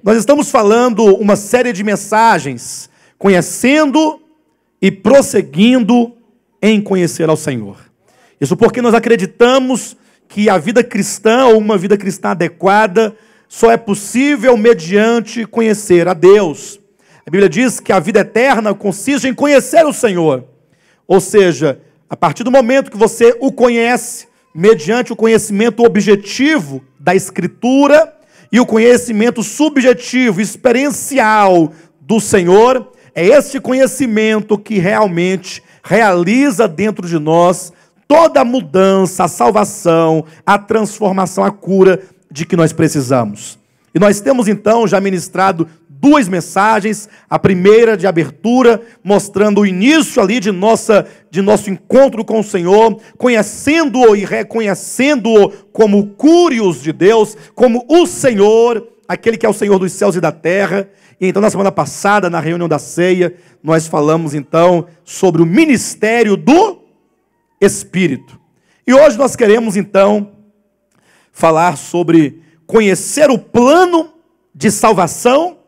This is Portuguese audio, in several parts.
nós estamos falando uma série de mensagens, conhecendo e prosseguindo em conhecer ao Senhor. Isso porque nós acreditamos que a vida cristã, ou uma vida cristã adequada, só é possível mediante conhecer a Deus. A Bíblia diz que a vida eterna consiste em conhecer o Senhor. Ou seja, a partir do momento que você o conhece, mediante o conhecimento objetivo da Escritura e o conhecimento subjetivo, experiencial do Senhor, é esse conhecimento que realmente realiza dentro de nós toda a mudança, a salvação, a transformação, a cura de que nós precisamos. E nós temos então já ministrado duas mensagens, a primeira de abertura, mostrando o início ali de nosso encontro com o Senhor, conhecendo-o e reconhecendo-o como Curios de Deus, como o Senhor, aquele que é o Senhor dos céus e da terra. E então na semana passada, na reunião da ceia, nós falamos então sobre o ministério do Espírito. E hoje nós queremos então falar sobre conhecer o plano de salvação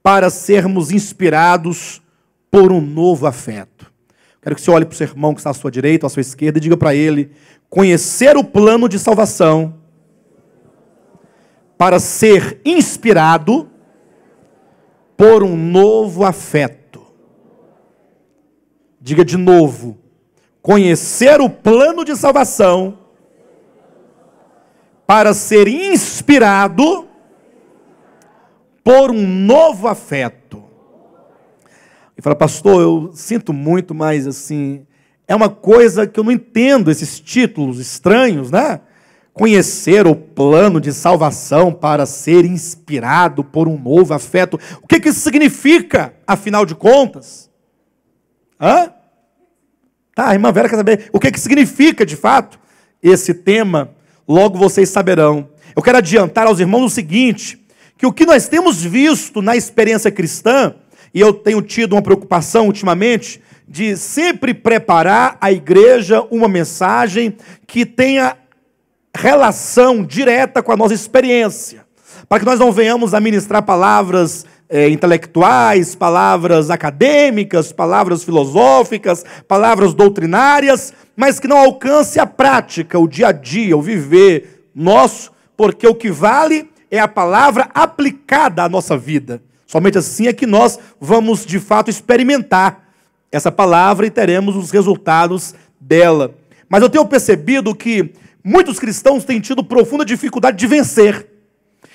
para sermos inspirados por um novo afeto. Quero que você olhe para o seu irmão que está à sua direita ou à sua esquerda e diga para ele: conhecer o plano de salvação para ser inspirado por um novo afeto. Diga de novo: conhecer o plano de salvação para ser inspirado por um novo afeto. E fala: pastor, eu sinto muito, mas assim, é uma coisa que eu não entendo, esses títulos estranhos, né? Conhecer o plano de salvação para ser inspirado por um novo afeto. O que isso significa, afinal de contas? Tá, a irmã Vera quer saber o que significa, de fato, esse tema. Logo vocês saberão. Eu quero adiantar aos irmãos o seguinte, que o que nós temos visto na experiência cristã, e eu tenho tido uma preocupação ultimamente, de sempre preparar a igreja uma mensagem que tenha relação direta com a nossa experiência, para que nós não venhamos a ministrar palavras intelectuais, palavras acadêmicas, palavras filosóficas, palavras doutrinárias, mas que não alcance a prática, o dia a dia, o viver nosso, porque o que vale é a palavra aplicada à nossa vida. Somente assim é que nós vamos, de fato, experimentar essa palavra e teremos os resultados dela. Mas eu tenho percebido que muitos cristãos têm tido profunda dificuldade de vencer.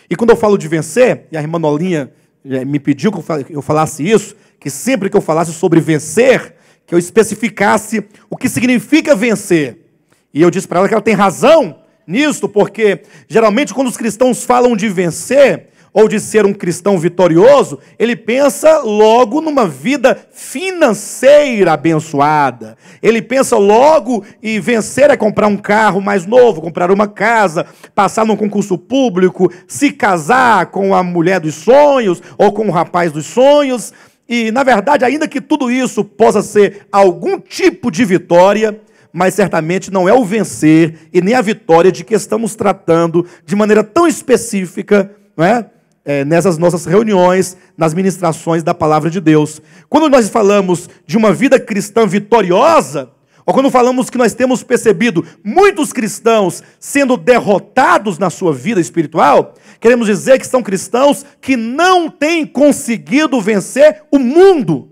E quando eu falo de vencer, e a irmã Nolinha me pediu que eu falasse isso, que sempre que eu falasse sobre vencer, que eu especificasse o que significa vencer. E eu disse para ela que ela tem razão nisso, porque geralmente quando os cristãos falam de vencer, ou de ser um cristão vitorioso, ele pensa logo numa vida financeira abençoada. Ele pensa logo em vencer é comprar um carro mais novo, comprar uma casa, passar num concurso público, se casar com a mulher dos sonhos, ou com o rapaz dos sonhos. E, na verdade, ainda que tudo isso possa ser algum tipo de vitória, mas certamente não é o vencer e nem a vitória de que estamos tratando de maneira tão específica, não é? Nessas nossas reuniões, nas ministrações da palavra de Deus. Quando nós falamos de uma vida cristã vitoriosa, ou quando falamos que nós temos percebido muitos cristãos sendo derrotados na sua vida espiritual, queremos dizer que são cristãos que não têm conseguido vencer o mundo.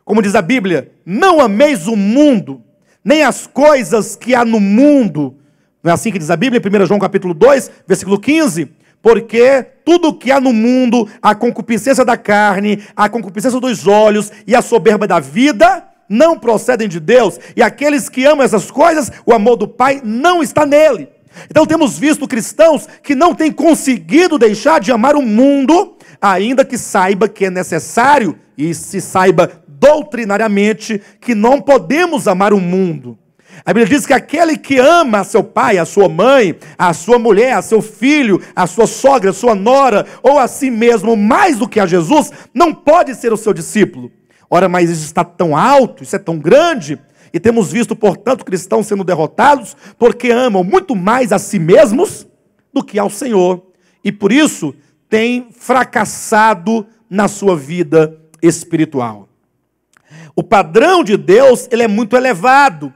Como diz a Bíblia, não ameis o mundo, nem as coisas que há no mundo. Não é assim que diz a Bíblia, em 1 João capítulo 2, versículo 15? Porque tudo que há no mundo, a concupiscência da carne, a concupiscência dos olhos e a soberba da vida, não procedem de Deus. E aqueles que amam essas coisas, o amor do Pai não está nele. Então temos visto cristãos que não têm conseguido deixar de amar o mundo, ainda que saiba que é necessário, e se saiba doutrinariamente, que não podemos amar o mundo. A Bíblia diz que aquele que ama a seu pai, a sua mãe, a sua mulher, a seu filho, a sua sogra, a sua nora, ou a si mesmo, mais do que a Jesus, não pode ser o seu discípulo. Ora, mas isso está tão alto, isso é tão grande, e temos visto, portanto, cristãos sendo derrotados, porque amam muito mais a si mesmos do que ao Senhor. E por isso, tem fracassado na sua vida espiritual. O padrão de Deus, ele é muito elevado.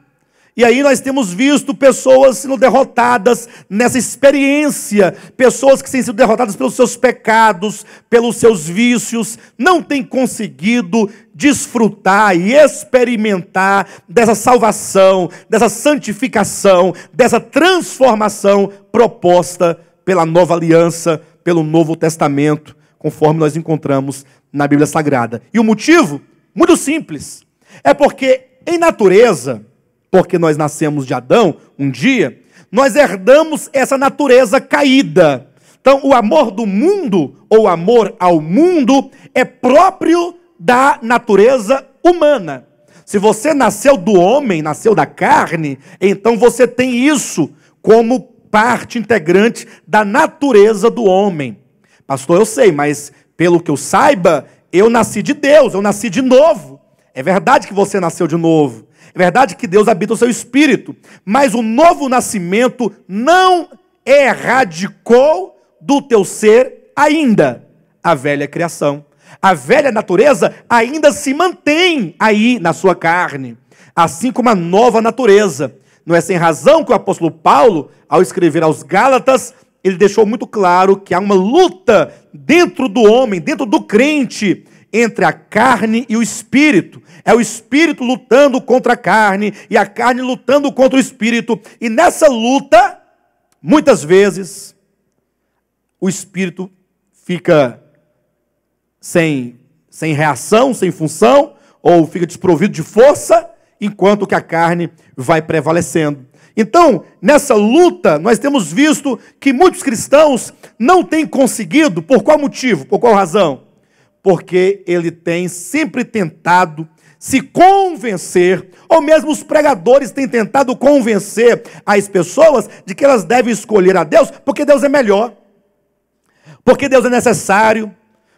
E aí nós temos visto pessoas sendo derrotadas nessa experiência, pessoas que têm sido derrotadas pelos seus pecados, pelos seus vícios, não têm conseguido desfrutar e experimentar dessa salvação, dessa santificação, dessa transformação proposta pela nova aliança, pelo Novo Testamento, conforme nós encontramos na Bíblia Sagrada. E o motivo? Muito simples. É porque em natureza, porque nós nascemos de Adão, um dia, nós herdamos essa natureza caída. Então, o amor do mundo, ou amor ao mundo, é próprio da natureza humana. Se você nasceu do homem, nasceu da carne, então você tem isso como parte integrante da natureza do homem. Pastor, eu sei, mas pelo que eu saiba, eu nasci de Deus, eu nasci de novo. É verdade que você nasceu de novo. É verdade que Deus habita o seu espírito, mas o novo nascimento não erradicou do teu ser ainda a velha criação. A velha natureza ainda se mantém aí na sua carne, assim como a nova natureza. Não é sem razão que o apóstolo Paulo, ao escrever aos Gálatas, ele deixou muito claro que há uma luta dentro do homem, dentro do crente, entre a carne e o espírito. É o espírito lutando contra a carne e a carne lutando contra o espírito. E nessa luta, muitas vezes, o espírito fica sem reação, sem função, ou fica desprovido de força, enquanto que a carne vai prevalecendo. Então, nessa luta, nós temos visto que muitos cristãos não têm conseguido. Por qual motivo? Por qual razão? Porque ele tem sempre tentado se convencer, ou mesmo os pregadores têm tentado convencer as pessoas de que elas devem escolher a Deus, porque Deus é melhor, porque Deus é necessário,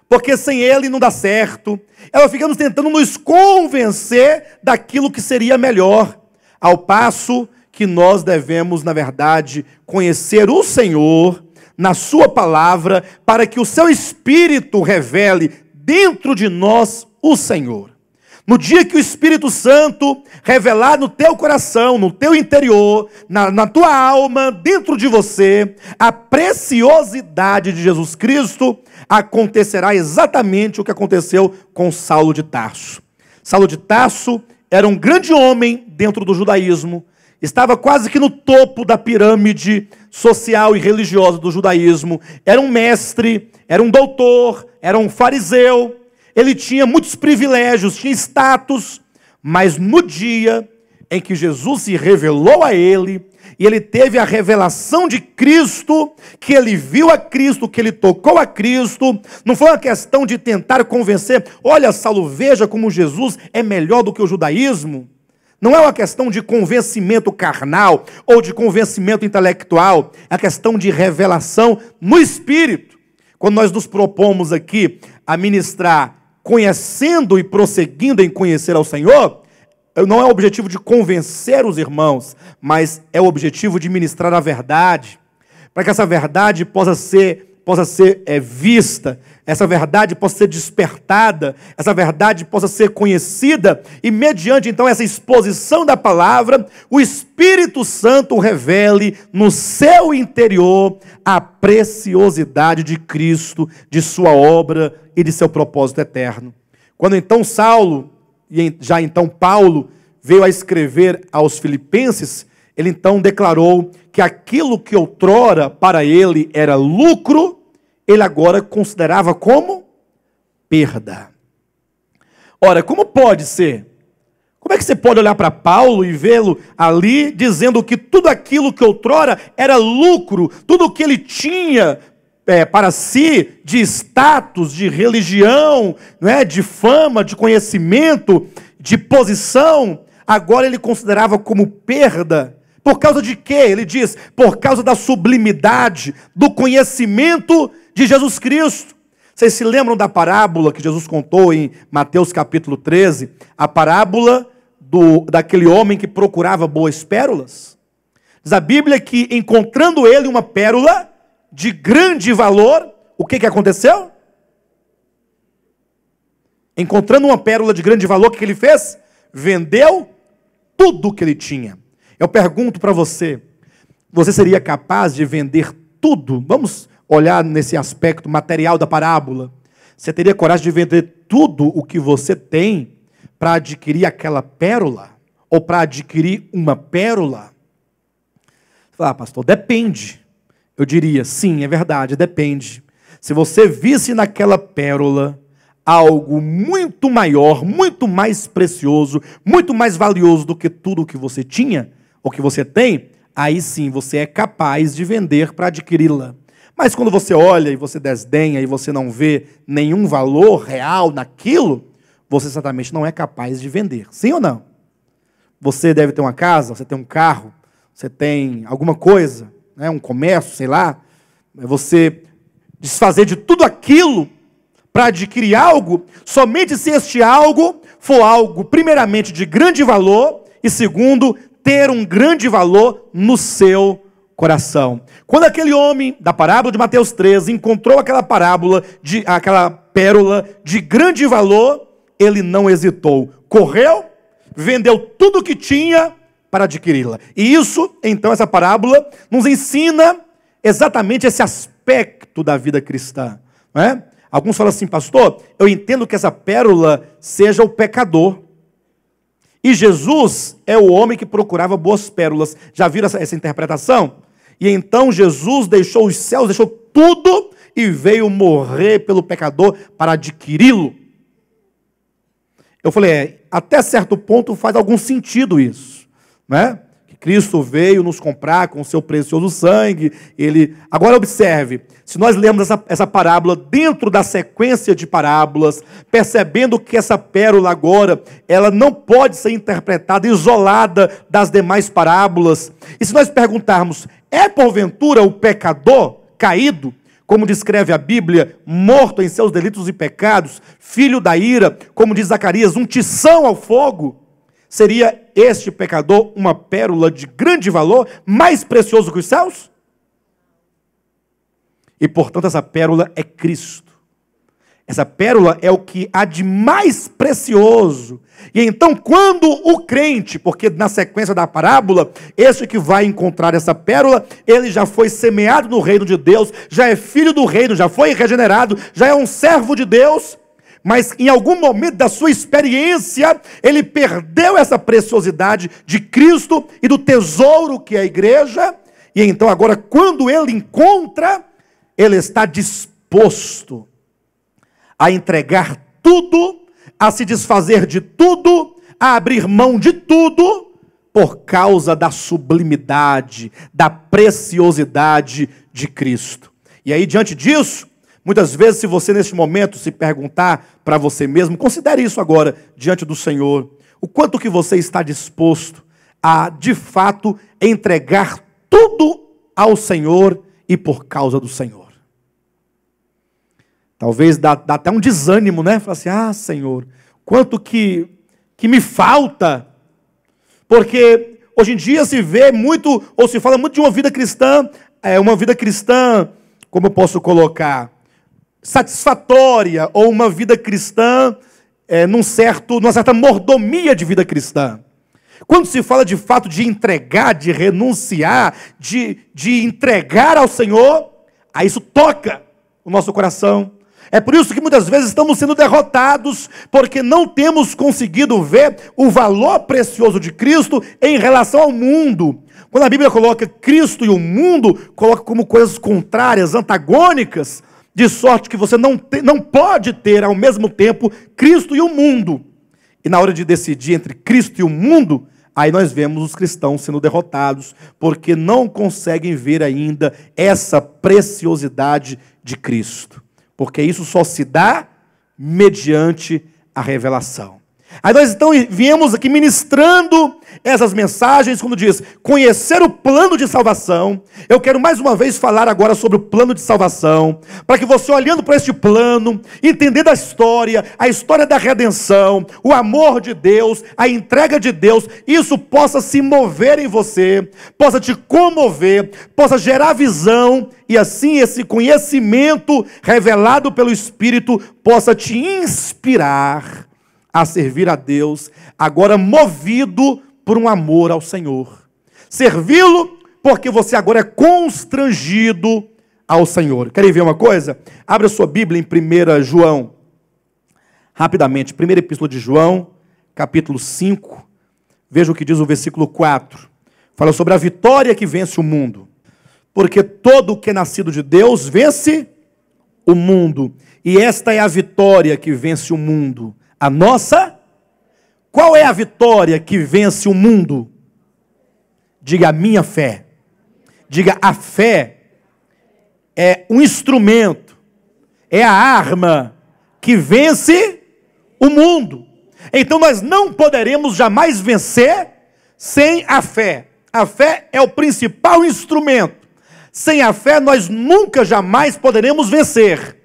porque sem Ele não dá certo. Elas ficamos tentando nos convencer daquilo que seria melhor, ao passo que nós devemos, na verdade, conhecer o Senhor na sua palavra, para que o seu Espírito revele dentro de nós o Senhor. No dia que o Espírito Santo revelar no teu coração, no teu interior, na tua alma, dentro de você, a preciosidade de Jesus Cristo, acontecerá exatamente o que aconteceu com Saulo de Tarso. Saulo de Tarso era um grande homem dentro do judaísmo, estava quase que no topo da pirâmide social e religiosa do judaísmo, era um mestre, era um doutor, era um fariseu. Ele tinha muitos privilégios, tinha status, mas no dia em que Jesus se revelou a ele, e ele teve a revelação de Cristo, que ele viu a Cristo, que ele tocou a Cristo, não foi uma questão de tentar convencer, olha Saulo, veja como Jesus é melhor do que o judaísmo. Não é uma questão de convencimento carnal, ou de convencimento intelectual, é a questão de revelação no Espírito. Quando nós nos propomos aqui a ministrar conhecendo e prosseguindo em conhecer ao Senhor, não é o objetivo de convencer os irmãos, mas é o objetivo de ministrar a verdade, para que essa verdade possa ser vista, essa verdade possa ser despertada, essa verdade possa ser conhecida, e mediante então essa exposição da palavra, o Espírito Santo revele no seu interior a preciosidade de Cristo, de sua obra e de seu propósito eterno. Quando então Saulo, e já então Paulo, veio a escrever aos Filipenses, ele então declarou que aquilo que outrora para ele era lucro, ele agora considerava como perda. Ora, como pode ser? Como é que você pode olhar para Paulo e vê-lo ali dizendo que tudo aquilo que outrora era lucro, tudo o que ele tinha para si de status, de religião, não é? De fama, de conhecimento, de posição, agora ele considerava como perda? Por causa de quê? Ele diz, por causa da sublimidade, do conhecimento de Jesus Cristo. Vocês se lembram da parábola que Jesus contou em Mateus capítulo 13? A parábola daquele homem que procurava boas pérolas? Diz a Bíblia que, encontrando ele uma pérola de grande valor, o que aconteceu? Encontrando uma pérola de grande valor, o que ele fez? Vendeu tudo que ele tinha. Eu pergunto para você, você seria capaz de vender tudo? Vamos olhar nesse aspecto material da parábola. Você teria coragem de vender tudo o que você tem para adquirir aquela pérola? Ou para adquirir uma pérola? Você fala, pastor, depende. Eu diria, sim, é verdade, depende. Se você visse naquela pérola algo muito maior, muito mais precioso, muito mais valioso do que tudo o que você tinha, ou que você tem, aí sim você é capaz de vender para adquiri-la. Mas quando você olha e você desdenha e você não vê nenhum valor real naquilo, você certamente não é capaz de vender. Sim ou não? Você deve ter uma casa, você tem um carro, você tem alguma coisa, né, um comércio, sei lá. Você desfazer de tudo aquilo para adquirir algo, somente se este algo for algo, primeiramente, de grande valor, e segundo, ter um grande valor no seu coração. Quando aquele homem da parábola de Mateus 13 encontrou aquela pérola de grande valor, ele não hesitou. Correu, vendeu tudo o que tinha para adquiri-la. E isso, então, essa parábola nos ensina exatamente esse aspecto da vida cristã. Não é? Alguns falam assim, pastor, eu entendo que essa pérola seja o pecador. E Jesus é o homem que procurava boas pérolas. Já viram essa interpretação? E então Jesus deixou os céus, deixou tudo e veio morrer pelo pecador para adquiri-lo. Eu falei, até certo ponto faz algum sentido isso, né? Que Cristo veio nos comprar com o seu precioso sangue. Agora observe, se nós lermos essa parábola dentro da sequência de parábolas, percebendo que essa pérola agora, ela não pode ser interpretada isolada das demais parábolas. E se nós perguntarmos, é porventura o pecador caído, como descreve a Bíblia, morto em seus delitos e pecados, filho da ira, como diz Zacarias, um tição ao fogo? Seria este pecador uma pérola de grande valor, mais precioso que os céus? E, portanto, essa pérola é Cristo. Essa pérola é o que há de mais precioso. E então, quando o crente, porque na sequência da parábola, esse que vai encontrar essa pérola, ele já foi semeado no reino de Deus, já é filho do reino, já foi regenerado, já é um servo de Deus, mas em algum momento da sua experiência, ele perdeu essa preciosidade de Cristo e do tesouro que é a igreja, e então agora, quando ele encontra, ele está disposto a entregar tudo, a se desfazer de tudo, a abrir mão de tudo, por causa da sublimidade, da preciosidade de Cristo. E aí, diante disso, muitas vezes, se você neste momento se perguntar para você mesmo, considere isso agora, diante do Senhor, o quanto que você está disposto a, de fato, entregar tudo ao Senhor e por causa do Senhor. Talvez dá até um desânimo, né? Fala assim, Senhor, quanto que me falta. Porque hoje em dia se vê muito, ou se fala muito de uma vida cristã, como eu posso colocar, satisfatória, ou uma vida cristã numa certa mordomia de vida cristã. Quando se fala de fato de entregar, de renunciar, de entregar ao Senhor, aí isso toca o nosso coração. É por isso que muitas vezes estamos sendo derrotados, porque não temos conseguido ver o valor precioso de Cristo em relação ao mundo. Quando a Bíblia coloca Cristo e o mundo, coloca como coisas contrárias, antagônicas, de sorte que você não pode ter ao mesmo tempo Cristo e o mundo. E na hora de decidir entre Cristo e o mundo, aí nós vemos os cristãos sendo derrotados, porque não conseguem ver ainda essa preciosidade de Cristo. Porque isso só se dá mediante a revelação. Aí nós então viemos aqui ministrando essas mensagens, quando diz conhecer o plano de salvação. Eu quero mais uma vez falar agora sobre o plano de salvação, para que você, olhando para este plano, entendendo a história da redenção, o amor de Deus, a entrega de Deus, isso possa se mover em você, possa te comover, possa gerar visão, e assim esse conhecimento revelado pelo Espírito possa te inspirar a servir a Deus, agora movido por um amor ao Senhor. Servi-lo porque você agora é constrangido ao Senhor. Querem ver uma coisa? Abra sua Bíblia em 1 João, rapidamente, primeira epístola de João, capítulo 5, veja o que diz o versículo 4. Fala sobre a vitória que vence o mundo. Porque todo o que é nascido de Deus vence o mundo. E esta é a vitória que vence o mundo. A nossa? Qual é a vitória que vence o mundo? Diga a minha fé. Diga a fé é um instrumento, é a arma que vence o mundo. Então nós não poderemos jamais vencer sem a fé. A fé é o principal instrumento. Sem a fé nós nunca jamais poderemos vencer.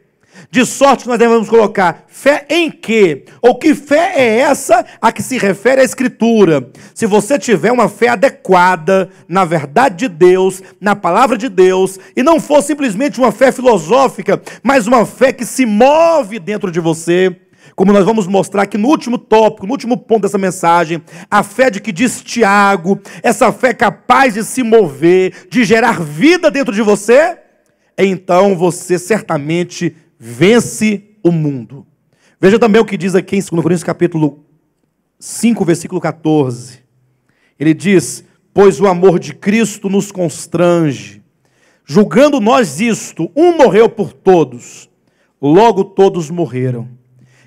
De sorte que nós devemos colocar fé em quê? Ou que fé é essa a que se refere a Escritura? Se você tiver uma fé adequada na verdade de Deus, na palavra de Deus, e não for simplesmente uma fé filosófica, mas uma fé que se move dentro de você, como nós vamos mostrar aqui no último tópico, no último ponto dessa mensagem, a fé de que diz Tiago, essa fé capaz de se mover, de gerar vida dentro de você, então você certamente vence o mundo. Veja também o que diz aqui em 2 Coríntios capítulo 5, versículo 14. Ele diz, pois o amor de Cristo nos constrange, julgando nós isto, um morreu por todos, logo todos morreram.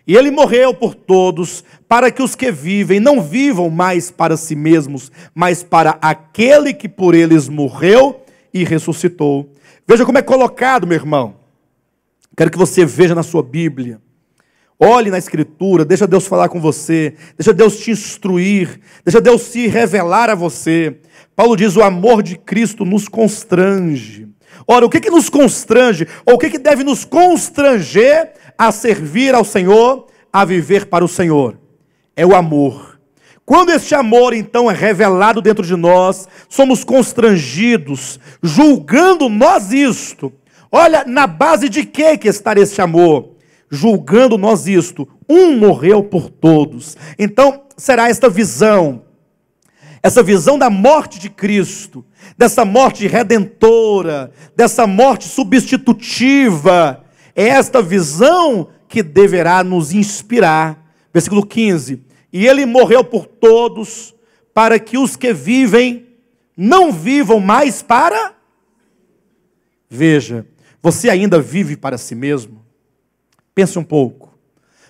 E ele morreu por todos, para que os que vivem não vivam mais para si mesmos, mas para aquele que por eles morreu e ressuscitou. Veja como é colocado, meu irmão. Quero que você veja na sua Bíblia, olhe na Escritura, deixa Deus falar com você, deixa Deus te instruir, deixa Deus se revelar a você. Paulo diz, o amor de Cristo nos constrange. Ora, o que nos constrange, ou o que deve nos constranger a servir ao Senhor, a viver para o Senhor? É o amor. Quando este amor, então, é revelado dentro de nós, somos constrangidos, julgando nós isto. Olha, na base de que está este amor? Julgando nós isto, um morreu por todos. Então, será esta visão, essa visão da morte de Cristo, dessa morte redentora, dessa morte substitutiva, é esta visão que deverá nos inspirar. Versículo 15, e ele morreu por todos, para que os que vivem, não vivam mais para... Veja, você ainda vive para si mesmo? Pense um pouco.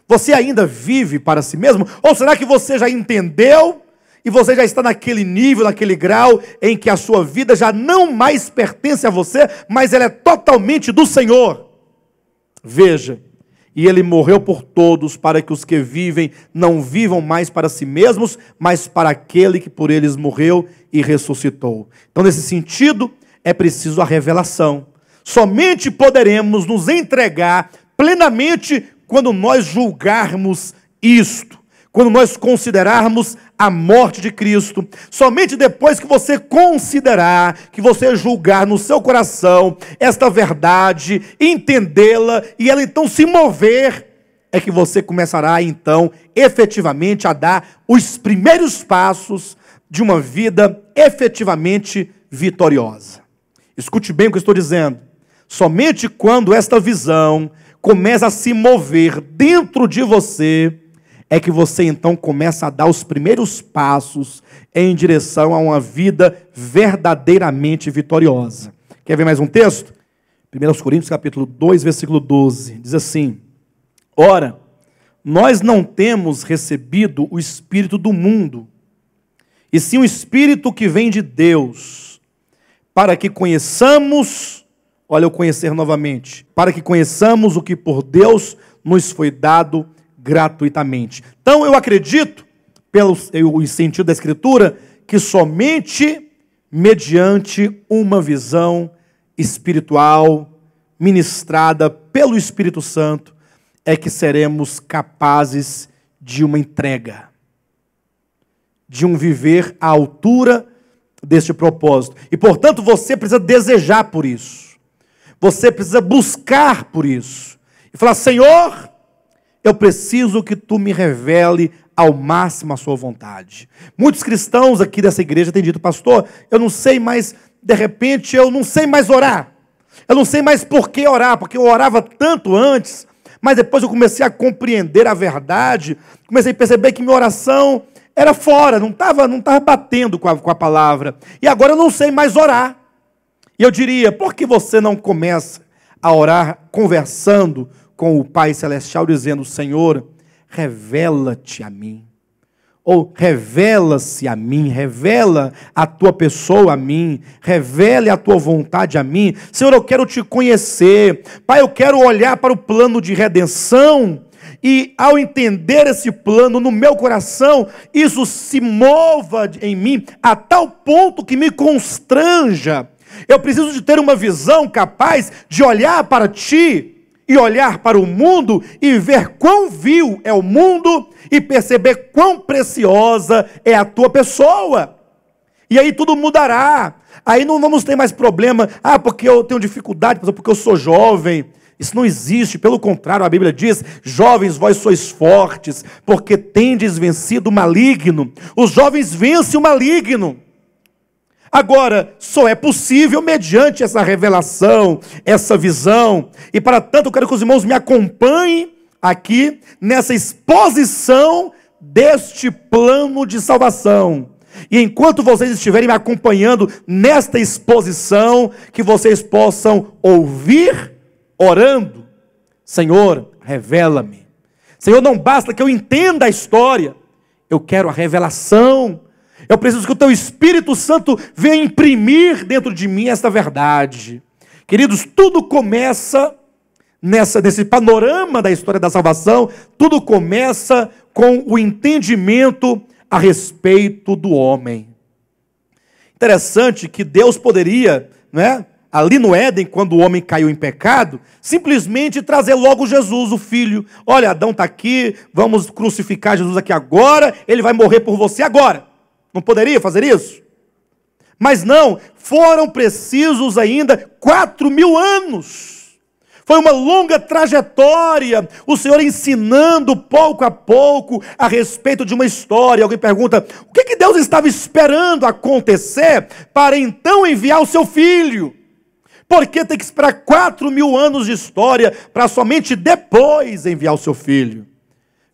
Você ainda vive para si mesmo? Ou será que você já entendeu e você já está naquele nível, naquele grau em que a sua vida já não mais pertence a você, mas ela é totalmente do Senhor? Veja, e ele morreu por todos, para que os que vivem não vivam mais para si mesmos, mas para aquele que por eles morreu e ressuscitou. Então, nesse sentido, é preciso a revelação. Somente poderemos nos entregar plenamente quando nós julgarmos isto, quando nós considerarmos a morte de Cristo. Somente depois que você considerar, que você julgar no seu coração esta verdade, entendê-la e ela então se mover, é que você começará então efetivamente a dar os primeiros passos de uma vida efetivamente vitoriosa. Escute bem o que eu estou dizendo. Somente quando esta visão começa a se mover dentro de você, é que você então começa a dar os primeiros passos em direção a uma vida verdadeiramente vitoriosa. Quer ver mais um texto? 1 Coríntios capítulo 2, versículo 12, diz assim, ora, nós não temos recebido o Espírito do mundo, e sim o Espírito que vem de Deus, para que conheçamos, olha o conhecer novamente, para que conheçamos o que por Deus nos foi dado gratuitamente. Então eu acredito, pelo sentido da Escritura, que somente mediante uma visão espiritual ministrada pelo Espírito Santo é que seremos capazes de uma entrega, de um viver à altura deste propósito. E, portanto, você precisa desejar por isso. Você precisa buscar por isso. E falar: Senhor, eu preciso que tu me revele ao máximo a sua vontade. Muitos cristãos aqui dessa igreja têm dito: pastor, eu não sei mais, de repente, eu não sei mais orar. Eu não sei mais por que orar, porque eu orava tanto antes, mas depois eu comecei a compreender a verdade, comecei a perceber que minha oração era fora, não estava batendo com a palavra. E agora eu não sei mais orar. E eu diria: por que você não começa a orar conversando com o Pai Celestial, dizendo: Senhor, revela-te a mim. Ou revela-se a mim, revela a tua pessoa a mim, revele a tua vontade a mim. Senhor, eu quero te conhecer. Pai, eu quero olhar para o plano de redenção e, ao entender esse plano no meu coração, isso se mova em mim a tal ponto que me constranja. Eu preciso de ter uma visão capaz de olhar para ti e olhar para o mundo e ver quão vil é o mundo e perceber quão preciosa é a tua pessoa. E aí tudo mudará. Aí não vamos ter mais problema. Ah, porque eu tenho dificuldade, porque eu sou jovem. Isso não existe. Pelo contrário, a Bíblia diz: jovens, vós sois fortes, porque tendes vencido o maligno. Os jovens vencem o maligno. Agora, só é possível mediante essa revelação, essa visão. E para tanto, eu quero que os irmãos me acompanhem aqui nessa exposição deste plano de salvação. E enquanto vocês estiverem me acompanhando nesta exposição, que vocês possam ouvir orando: Senhor, revela-me. Senhor, não basta que eu entenda a história, eu quero a revelação. Eu preciso que o teu Espírito Santo venha imprimir dentro de mim esta verdade. Queridos, tudo começa nesse panorama da história da salvação, tudo começa com o entendimento a respeito do homem. Interessante que Deus poderia, ali no Éden, quando o homem caiu em pecado, simplesmente trazer logo Jesus, o Filho. Olha, Adão está aqui, vamos crucificar Jesus aqui agora, ele vai morrer por você agora. Não poderia fazer isso? Mas não, foram precisos ainda 4.000 anos. Foi uma longa trajetória, o Senhor ensinando pouco a pouco a respeito de uma história. Alguém pergunta: o que Deus estava esperando acontecer para então enviar o seu Filho? Por que tem que esperar 4.000 anos de história para somente depois enviar o seu Filho?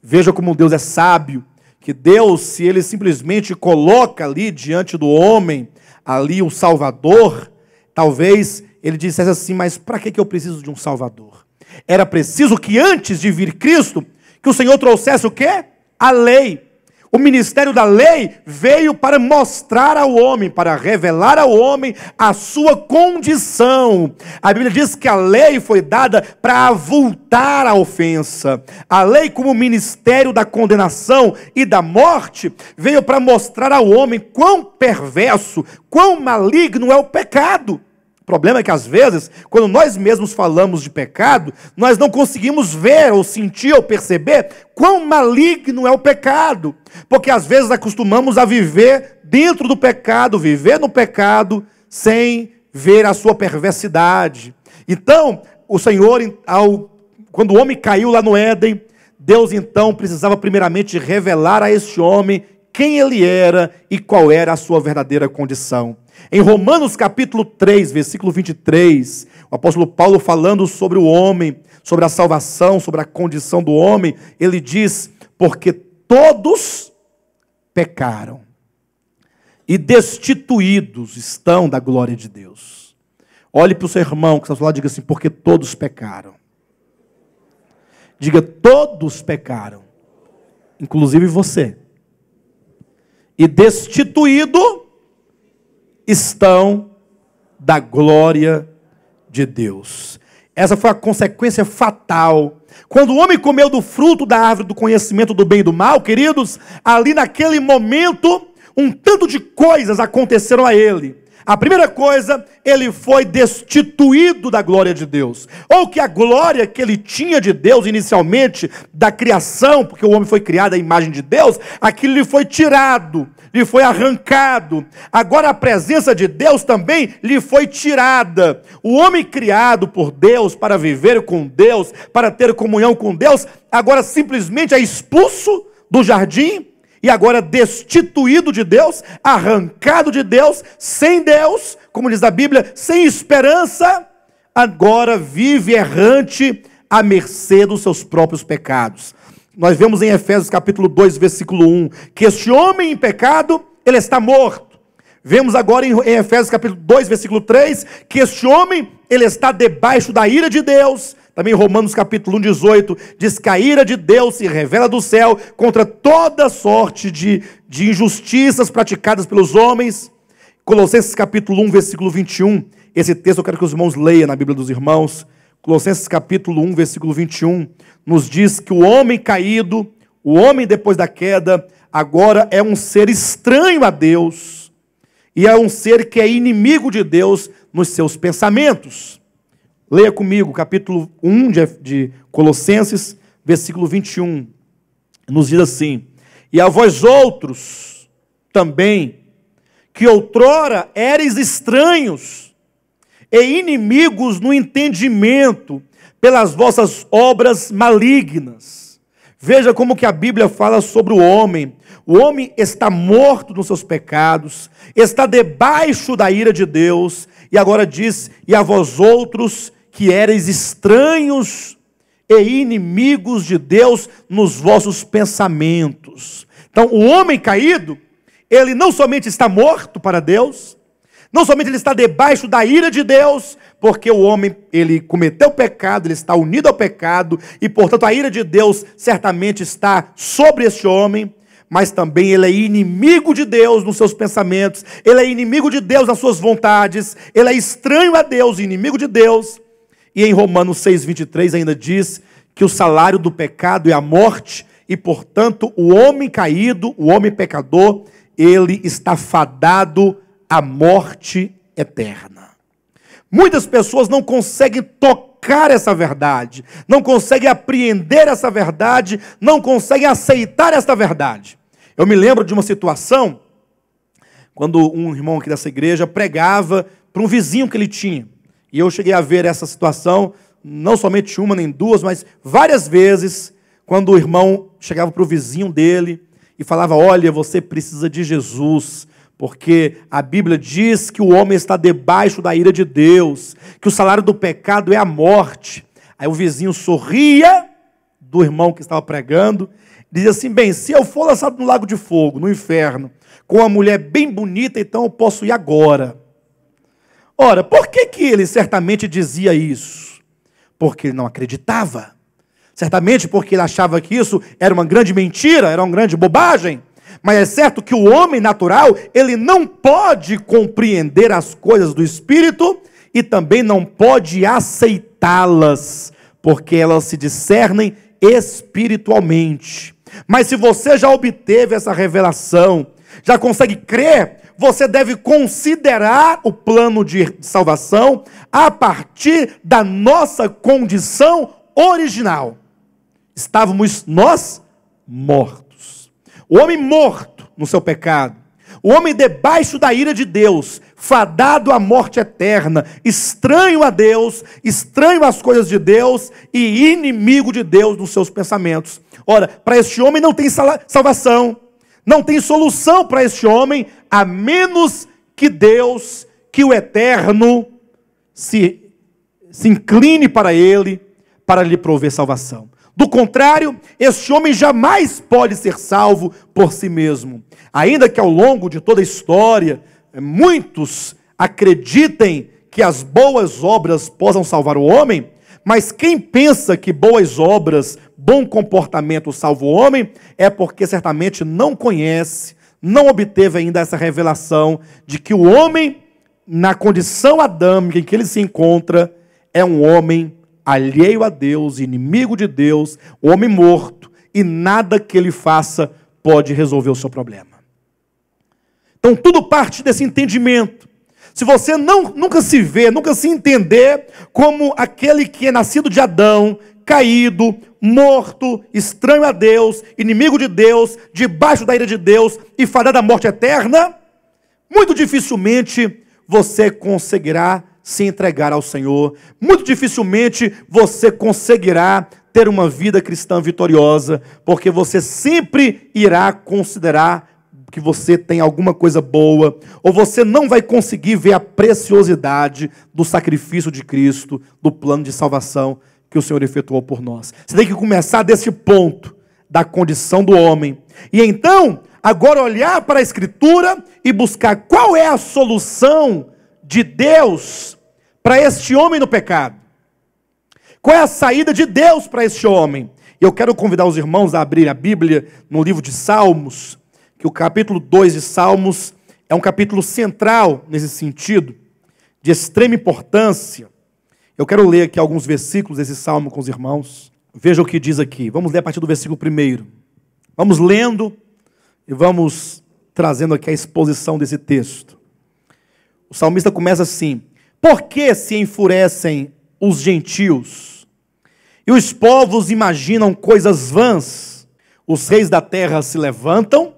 Veja como Deus é sábio. Que Deus, se Ele simplesmente coloca ali diante do homem, ali o Salvador, talvez Ele dissesse assim: mas para que eu preciso de um Salvador? Era preciso que antes de vir Cristo, que o Senhor trouxesse o quê? A lei. O ministério da lei veio para mostrar ao homem, para revelar ao homem a sua condição. A Bíblia diz que a lei foi dada para avultar a ofensa. A lei, como ministério da condenação e da morte, veio para mostrar ao homem quão perverso, quão maligno é o pecado. O problema é que às vezes, quando nós mesmos falamos de pecado, nós não conseguimos ver, ou sentir, ou perceber quão maligno é o pecado. Porque às vezes acostumamos a viver dentro do pecado, viver no pecado, sem ver a sua perversidade. Então, o Senhor, quando o homem caiu lá no Éden, Deus então precisava primeiramente revelar a este homem quem ele era e qual era a sua verdadeira condição. Em Romanos capítulo 3, versículo 23, o apóstolo Paulo, falando sobre o homem, sobre a salvação, sobre a condição do homem, ele diz: porque todos pecaram e destituídos estão da glória de Deus. Olhe para o seu irmão que está ao seu lado e diga assim: porque todos pecaram. Diga: todos pecaram, inclusive você. E destituído estão da glória de Deus. Essa foi a consequência fatal Quando o homem comeu do fruto da árvore do conhecimento do bem e do mal, queridos, ali naquele momento, um tanto de coisas aconteceram a ele. A primeira coisa, ele foi destituído da glória de Deus. Ou que a glória que ele tinha de Deus inicialmente, da criação, porque o homem foi criado à imagem de Deus, aquilo lhe foi tirado, lhe foi arrancado. Agora a presença de Deus também lhe foi tirada. O homem criado por Deus para viver com Deus, para ter comunhão com Deus, agora simplesmente é expulso do jardim, e agora destituído de Deus, arrancado de Deus, sem Deus, como diz a Bíblia, sem esperança, agora vive errante à mercê dos seus próprios pecados. Nós vemos em Efésios capítulo 2, versículo 1, que este homem em pecado, ele está morto. Vemos agora em Efésios capítulo 2, versículo 3, que este homem, ele está debaixo da ira de Deus. Também em Romanos capítulo 1, 18, diz que a ira de Deus se revela do céu contra toda sorte de injustiças praticadas pelos homens. Colossenses capítulo 1, versículo 21, esse texto eu quero que os irmãos leiam na Bíblia dos irmãos. Colossenses capítulo 1, versículo 21, nos diz que o homem caído, o homem depois da queda, agora é um ser estranho a Deus, e é um ser que é inimigo de Deus nos seus pensamentos. Leia comigo, capítulo 1 de Colossenses, versículo 21. Nos diz assim: e a vós outros também, que outrora éreis estranhos e inimigos no entendimento, pelas vossas obras malignas. Veja como que a Bíblia fala sobre o homem. O homem está morto nos seus pecados, está debaixo da ira de Deus, e agora diz: e a vós outros, que ereis estranhos e inimigos de Deus nos vossos pensamentos. Então, o homem caído, ele não somente está morto para Deus, não somente ele está debaixo da ira de Deus, porque o homem, ele cometeu pecado, ele está unido ao pecado, e portanto a ira de Deus certamente está sobre este homem, mas também ele é inimigo de Deus nos seus pensamentos, ele é inimigo de Deus nas suas vontades, ele é estranho a Deus, inimigo de Deus. E em Romanos 6, 23 ainda diz que o salário do pecado é a morte, e portanto o homem caído, o homem pecador, ele está fadado à morte eterna. Muitas pessoas não conseguem tocar essa verdade, não conseguem apreender essa verdade, não conseguem aceitar essa verdade. Eu me lembro de uma situação, quando um irmão aqui dessa igreja pregava para um vizinho que ele tinha. E eu cheguei a ver essa situação, não somente uma nem duas, mas várias vezes, quando o irmão chegava para o vizinho dele e falava: olha, você precisa de Jesus, porque a Bíblia diz que o homem está debaixo da ira de Deus, que o salário do pecado é a morte. Aí o vizinho sorria do irmão que estava pregando, dizia assim: bem, se eu for lançado no lago de fogo, no inferno, com uma mulher bem bonita, então eu posso ir agora. Ora, por que ele certamente dizia isso? Porque ele não acreditava. Certamente porque ele achava que isso era uma grande mentira, era uma grande bobagem. Mas é certo que o homem natural, ele não pode compreender as coisas do Espírito e também não pode aceitá-las, porque elas se discernem espiritualmente. Mas se você já obteve essa revelação, já consegue crer, você deve considerar o plano de salvação a partir da nossa condição original. Estávamos nós mortos. O homem morto no seu pecado. O homem debaixo da ira de Deus, fadado à morte eterna, estranho a Deus, estranho às coisas de Deus e inimigo de Deus nos seus pensamentos. Ora, para este homem não tem salvação. Não tem solução para este homem, a menos que Deus, que o Eterno, se incline para ele, para lhe prover salvação. Do contrário, este homem jamais pode ser salvo por si mesmo. Ainda que ao longo de toda a história, muitos acreditem que as boas obras possam salvar o homem, mas quem pensa que boas obras, bom comportamento salva o homem, é porque certamente não conhece, não obteve ainda essa revelação de que o homem, na condição adâmica em que ele se encontra, é um homem alheio a Deus, inimigo de Deus, homem morto, e nada que ele faça pode resolver o seu problema. Então tudo parte desse entendimento. Se você nunca se vê, nunca se entender como aquele que é nascido de Adão, caído, morto, estranho a Deus, inimigo de Deus, debaixo da ira de Deus e fadado à morte eterna, muito dificilmente você conseguirá se entregar ao Senhor, muito dificilmente você conseguirá ter uma vida cristã vitoriosa, porque você sempre irá considerar que você tem alguma coisa boa, ou você não vai conseguir ver a preciosidade do sacrifício de Cristo, do plano de salvação que o Senhor efetuou por nós. Você tem que começar desse ponto, da condição do homem, e então, agora olhar para a Escritura e buscar qual é a solução de Deus para este homem no pecado. Qual é a saída de Deus para este homem? Eu quero convidar os irmãos a abrir a Bíblia no livro de Salmos, que o capítulo 2 de Salmos é um capítulo central nesse sentido, de extrema importância. Eu quero ler aqui alguns versículos desse salmo com os irmãos. Veja o que diz aqui. Vamos ler a partir do versículo 1. Vamos lendo e vamos trazendo aqui a exposição desse texto. O salmista começa assim: por que se enfurecem os gentios? E os povos imaginam coisas vãs. Os reis da terra se levantam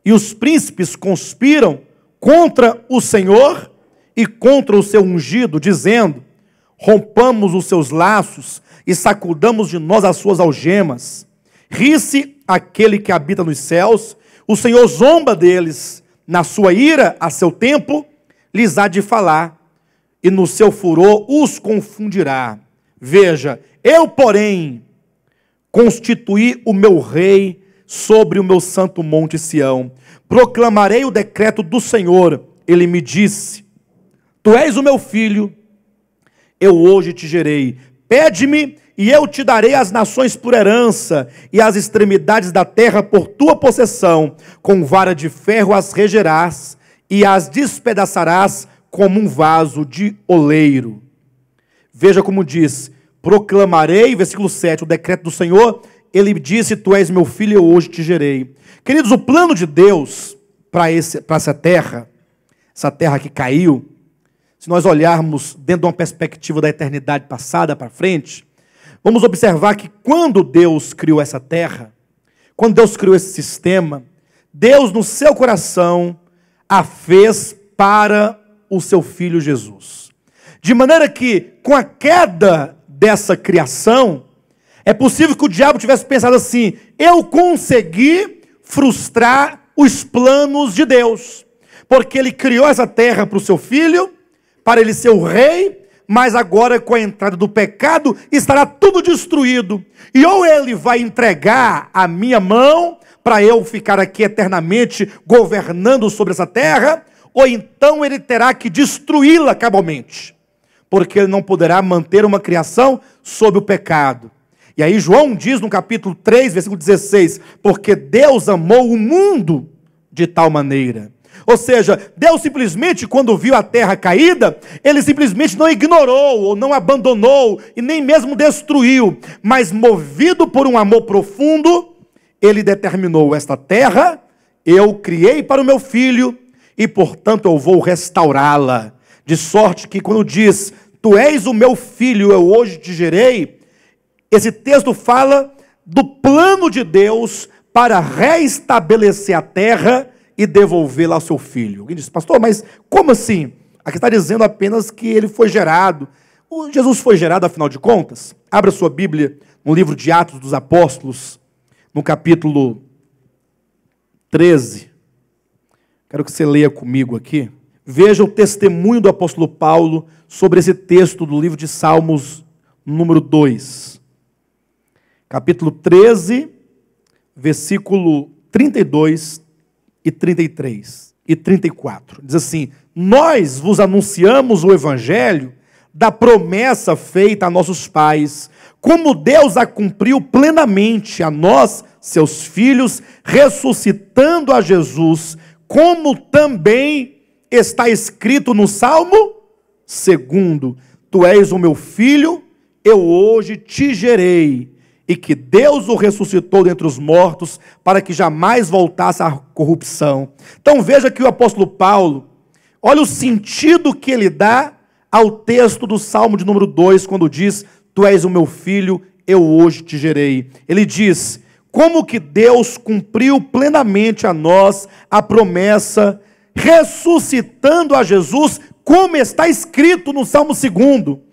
e os príncipes conspiram contra o Senhor e contra o seu ungido, dizendo: rompamos os seus laços e sacudamos de nós as suas algemas. Ri-se aquele que habita nos céus, o Senhor zomba deles. Na sua ira, a seu tempo, lhes há de falar, e no seu furor os confundirá. Veja, eu, porém, constituí o meu rei sobre o meu santo monte Sião. Proclamarei o decreto do Senhor. Ele me disse: tu és o meu filho, eu hoje te gerei. Pede-me e eu te darei as nações por herança e as extremidades da terra por tua possessão. Com vara de ferro as regerás e as despedaçarás como um vaso de oleiro. Veja como diz: proclamarei, versículo 7, o decreto do Senhor. Ele disse: tu és meu filho, eu hoje te gerei. Queridos, o plano de Deus para essa terra que caiu, se nós olharmos dentro de uma perspectiva da eternidade passada para frente, vamos observar que quando Deus criou essa terra, quando Deus criou esse sistema, Deus no seu coração a fez para o seu Filho Jesus. De maneira que, com a queda dessa criação, é possível que o diabo tivesse pensado assim: eu consegui frustrar os planos de Deus, porque ele criou essa terra para o seu Filho, para ele ser o rei, mas agora com a entrada do pecado estará tudo destruído, e ou ele vai entregar a minha mão para eu ficar aqui eternamente governando sobre essa terra, ou então ele terá que destruí-la cabalmente, porque ele não poderá manter uma criação sob o pecado. E aí João diz no capítulo 3, versículo 16, porque Deus amou o mundo de tal maneira. Ou seja, Deus simplesmente, quando viu a terra caída, ele simplesmente não ignorou, ou não abandonou, e nem mesmo destruiu, mas movido por um amor profundo, ele determinou: esta terra eu criei para o meu filho, e portanto eu vou restaurá-la, de sorte que quando diz: tu és o meu filho, eu hoje te gerei, esse texto fala do plano de Deus para restabelecer a terra e devolvê-la ao seu filho. Alguém diz: pastor, mas como assim? Aqui está dizendo apenas que ele foi gerado. Jesus foi gerado, afinal de contas? Abra sua Bíblia no livro de Atos dos Apóstolos, no capítulo 13. Quero que você leia comigo aqui. Veja o testemunho do apóstolo Paulo sobre esse texto do livro de Salmos, número 2. Capítulo 13, versículo 32 e 33 e 34. Diz assim: nós vos anunciamos o evangelho da promessa feita a nossos pais, como Deus a cumpriu plenamente a nós, seus filhos, ressuscitando a Jesus, como também está escrito no Salmo 2: tu és o meu filho, eu hoje te gerei, e que Deus o ressuscitou dentre os mortos, para que jamais voltasse à corrupção. Então veja que o apóstolo Paulo, olha o sentido que ele dá ao texto do Salmo de número 2, quando diz, tu és o meu filho, eu hoje te gerei. Ele diz, como que Deus cumpriu plenamente a nós a promessa, ressuscitando a Jesus, como está escrito no Salmo 2.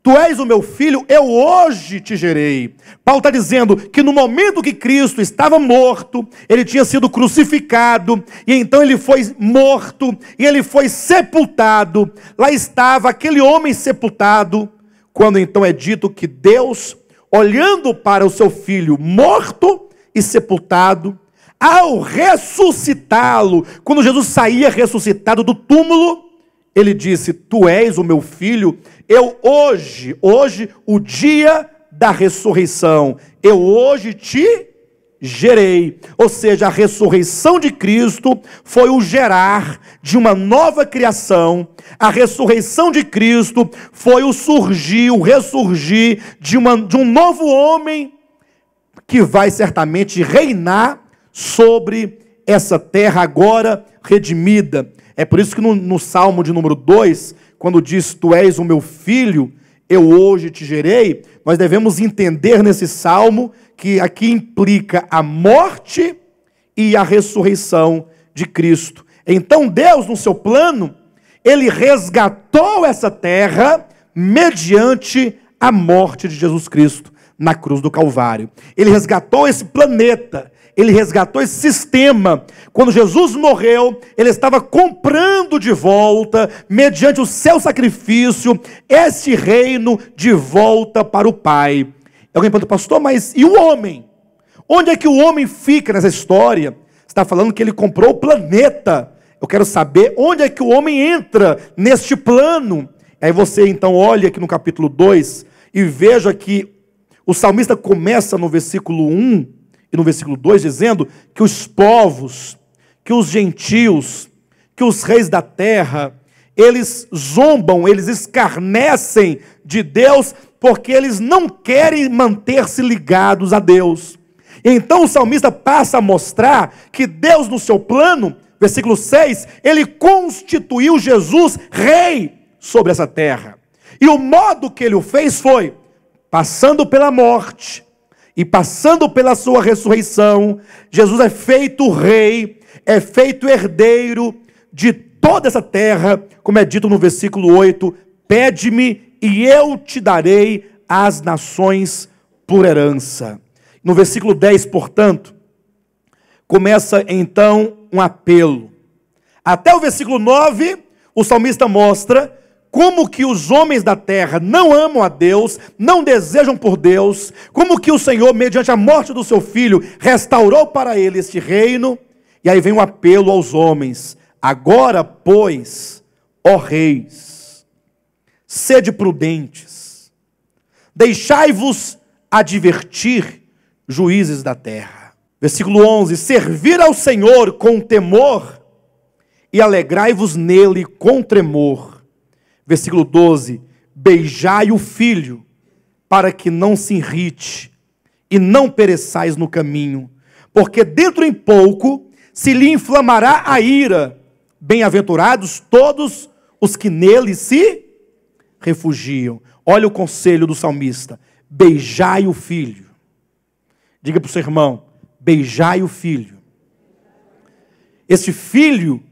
Tu és o meu filho, eu hoje te gerei. Paulo está dizendo que no momento que Cristo estava morto, ele tinha sido crucificado, e então ele foi morto, e ele foi sepultado. Lá estava aquele homem sepultado, quando então é dito que Deus, olhando para o seu filho morto e sepultado, ao ressuscitá-lo, quando Jesus saía ressuscitado do túmulo, ele disse, tu és o meu filho, eu hoje, o dia da ressurreição, eu hoje te gerei. Ou seja, a ressurreição de Cristo foi o gerar de uma nova criação. A ressurreição de Cristo foi o surgir, o ressurgir de um novo homem que vai certamente reinar sobre essa terra agora redimida. É por isso que no Salmo de número 2, quando diz, tu és o meu filho, eu hoje te gerei, nós devemos entender nesse Salmo que aqui implica a morte e a ressurreição de Cristo. Então Deus, no seu plano, ele resgatou essa terra mediante a morte de Jesus Cristo na cruz do Calvário. Ele resgatou esse planeta, ele resgatou esse sistema. Quando Jesus morreu, ele estava comprando de volta, mediante o seu sacrifício, esse reino de volta para o Pai. Alguém pergunta, pastor, mas e o homem? Onde é que o homem fica nessa história? Você está falando que ele comprou o planeta. Eu quero saber onde é que o homem entra neste plano. Aí você então olha aqui no capítulo 2 e veja que o salmista começa no versículo 1 e no versículo 2 dizendo que os povos, que os gentios, que os reis da terra, eles zombam, eles escarnecem de Deus, porque eles não querem manter-se ligados a Deus. Então o salmista passa a mostrar que Deus no seu plano, versículo 6, ele constituiu Jesus rei sobre essa terra. E o modo que ele o fez foi, passando pela morte, e passando pela sua ressurreição, Jesus é feito rei, é feito herdeiro de toda essa terra, como é dito no versículo 8, pede-me e eu te darei as nações por herança. No versículo 10, portanto, começa então um apelo. Até o versículo 9, o salmista mostra como que os homens da terra não amam a Deus, não desejam por Deus, como que o Senhor, mediante a morte do seu filho, restaurou para ele este reino. E aí vem um apelo aos homens, agora, pois, ó reis, sede prudentes, deixai-vos advertir, juízes da terra. Versículo 11, servir ao Senhor com temor e alegrai-vos nele com tremor. Versículo 12, beijai o filho, para que não se irrite, e não pereçais no caminho, porque dentro em pouco se lhe inflamará a ira. Bem-aventurados todos os que nele se refugiam. Olha o conselho do salmista, beijai o filho. Diga para o seu irmão, beijai o filho. Este filho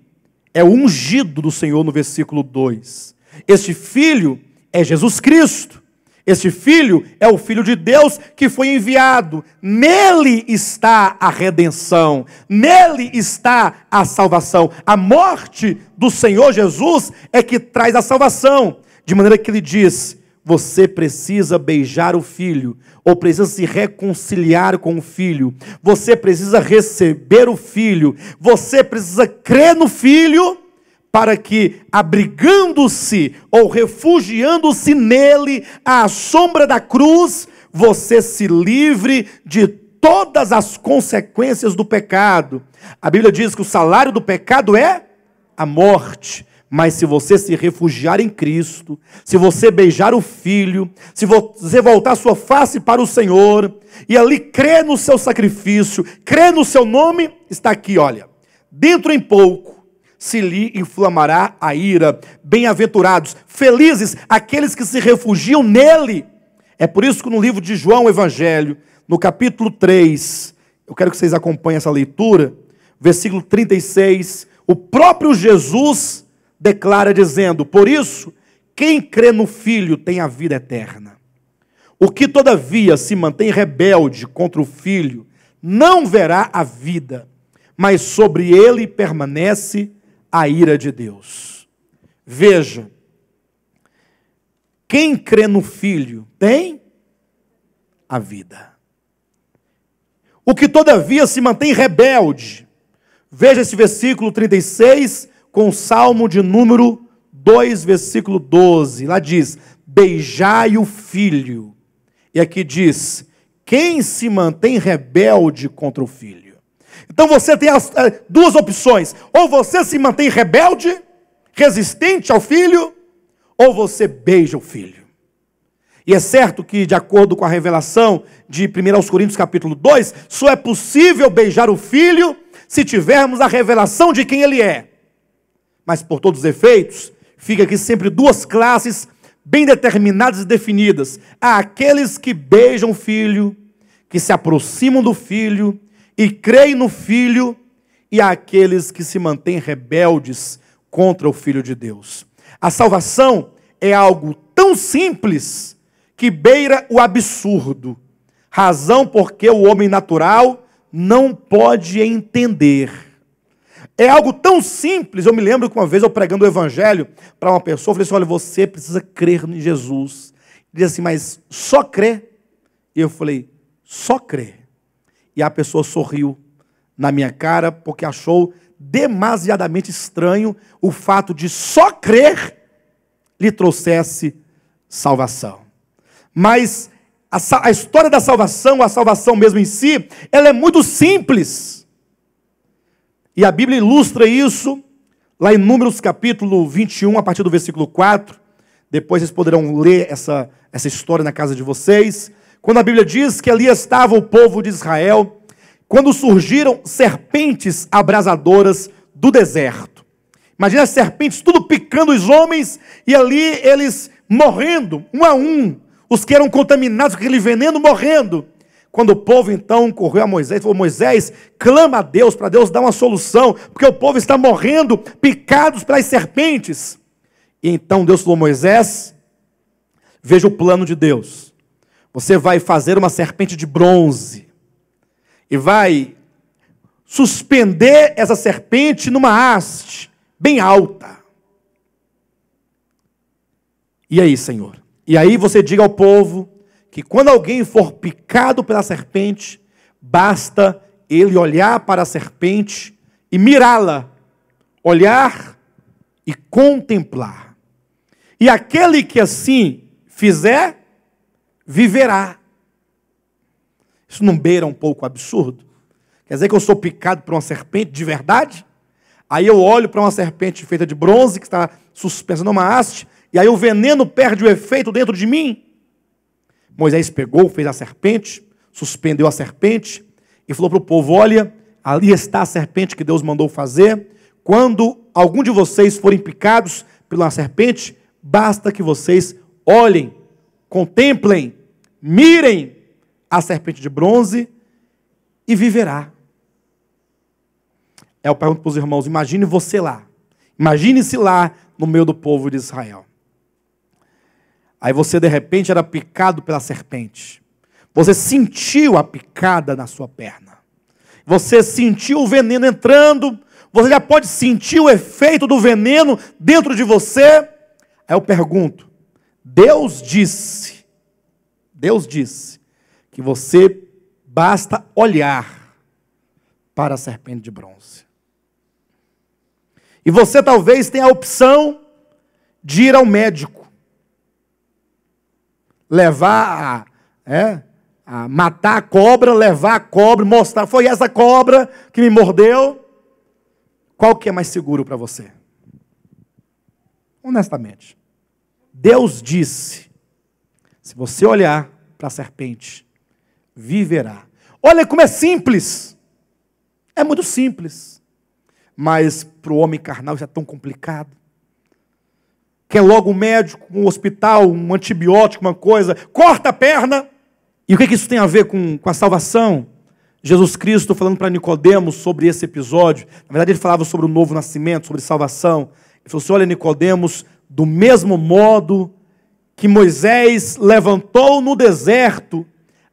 é o ungido do Senhor no versículo 2. Este filho é Jesus Cristo. Este filho é o Filho de Deus que foi enviado. Nele está a redenção. Nele está a salvação. A morte do Senhor Jesus é que traz a salvação. De maneira que ele diz, você precisa beijar o filho, ou precisa se reconciliar com o filho. Você precisa receber o filho. Você precisa crer no filho, para que, abrigando-se ou refugiando-se nele, à sombra da cruz, você se livre de todas as consequências do pecado. A Bíblia diz que o salário do pecado é a morte, Mas se você se refugiar em Cristo, se você beijar o Filho, se você voltar sua face para o Senhor, e ali crer no seu sacrifício, crer no seu nome, está aqui, olha. Dentro em pouco se lhe inflamará a ira. Bem-aventurados, felizes aqueles que se refugiam nele. É por isso que no livro de João, o Evangelho, no capítulo 3, eu quero que vocês acompanhem essa leitura, versículo 36, o próprio Jesus declara dizendo: por isso, quem crê no Filho tem a vida eterna. O que todavia se mantém rebelde contra o Filho, não verá a vida, mas sobre ele permanece a ira de Deus. Veja, quem crê no Filho tem a vida. O que todavia se mantém rebelde, veja esse versículo 36, com o Salmo de número 2, versículo 12. Lá diz: beijai o Filho. E aqui diz: quem se mantém rebelde contra o Filho. Então você tem as duas opções: ou você se mantém rebelde, resistente ao Filho, ou você beija o Filho. E é certo que, de acordo com a revelação de 1 Coríntios capítulo 2, só é possível beijar o Filho se tivermos a revelação de quem Ele é. Mas, por todos os efeitos, fica aqui sempre duas classes bem determinadas e definidas. Há aqueles que beijam o Filho, que se aproximam do Filho e creem no Filho, e há aqueles que se mantêm rebeldes contra o Filho de Deus. A salvação é algo tão simples que beira o absurdo, razão porque o homem natural não pode entender. É algo tão simples. Eu me lembro que uma vez eu pregando o Evangelho para uma pessoa, eu falei assim: olha, você precisa crer em Jesus. Ele disse assim: mas só crer? E eu falei: só crer. E a pessoa sorriu na minha cara, porque achou demasiadamente estranho o fato de só crer lhe trouxesse salvação. Mas a história da salvação, a salvação mesmo em si, ela é muito simples. E a Bíblia ilustra isso lá em Números capítulo 21, a partir do versículo 4. Depois vocês poderão ler essa história na casa de vocês. Quando a Bíblia diz que ali estava o povo de Israel, quando surgiram serpentes abrasadoras do deserto. Imagina as serpentes tudo picando os homens, e ali eles morrendo, um a um. Os que eram contaminados com aquele veneno morrendo. Quando o povo então correu a Moisés, falou: Moisés, clama a Deus, para Deus dar uma solução, porque o povo está morrendo, picados pelas serpentes. E então Deus falou: Moisés, veja o plano de Deus. Você vai fazer uma serpente de bronze, e vai suspender essa serpente numa haste, bem alta. E aí, Senhor? E aí você diga ao povo que quando alguém for picado pela serpente, basta ele olhar para a serpente e mirá-la, olhar e contemplar. E aquele que assim fizer, viverá. Isso não beira um pouco absurdo? Quer dizer que eu sou picado por uma serpente de verdade? Aí eu olho para uma serpente feita de bronze, que está suspensa numa haste, e aí o veneno perde o efeito dentro de mim. Moisés pegou, fez a serpente, suspendeu a serpente, e falou para o povo: olha, ali está a serpente que Deus mandou fazer. Quando algum de vocês forem picados pela serpente, basta que vocês olhem, contemplem, mirem a serpente de bronze e viverá. Eu pergunto para os irmãos: imagine você lá. Imagine-se lá no meio do povo de Israel. Aí você de repente era picado pela serpente. Você sentiu a picada na sua perna. Você sentiu o veneno entrando. Você já pode sentir o efeito do veneno dentro de você. Aí eu pergunto: Deus disse que você basta olhar para a serpente de bronze. E você talvez tenha a opção de ir ao médico, levar a matar a cobra, levar a cobra, mostrar: foi essa cobra que me mordeu. Qual que é mais seguro para você? honestamente. Deus disse, se você olhar para a serpente, viverá. Olha como é simples. É muito simples. Mas para o homem carnal isso é tão complicado. Quer logo um médico, um hospital, um antibiótico, uma coisa, corta a perna. E o que isso tem a ver com a salvação? Jesus Cristo falando para Nicodemos sobre esse episódio. Na verdade ele falava sobre o novo nascimento, sobre salvação. Ele falou assim, olha Nicodemos, do mesmo modo que Moisés levantou no deserto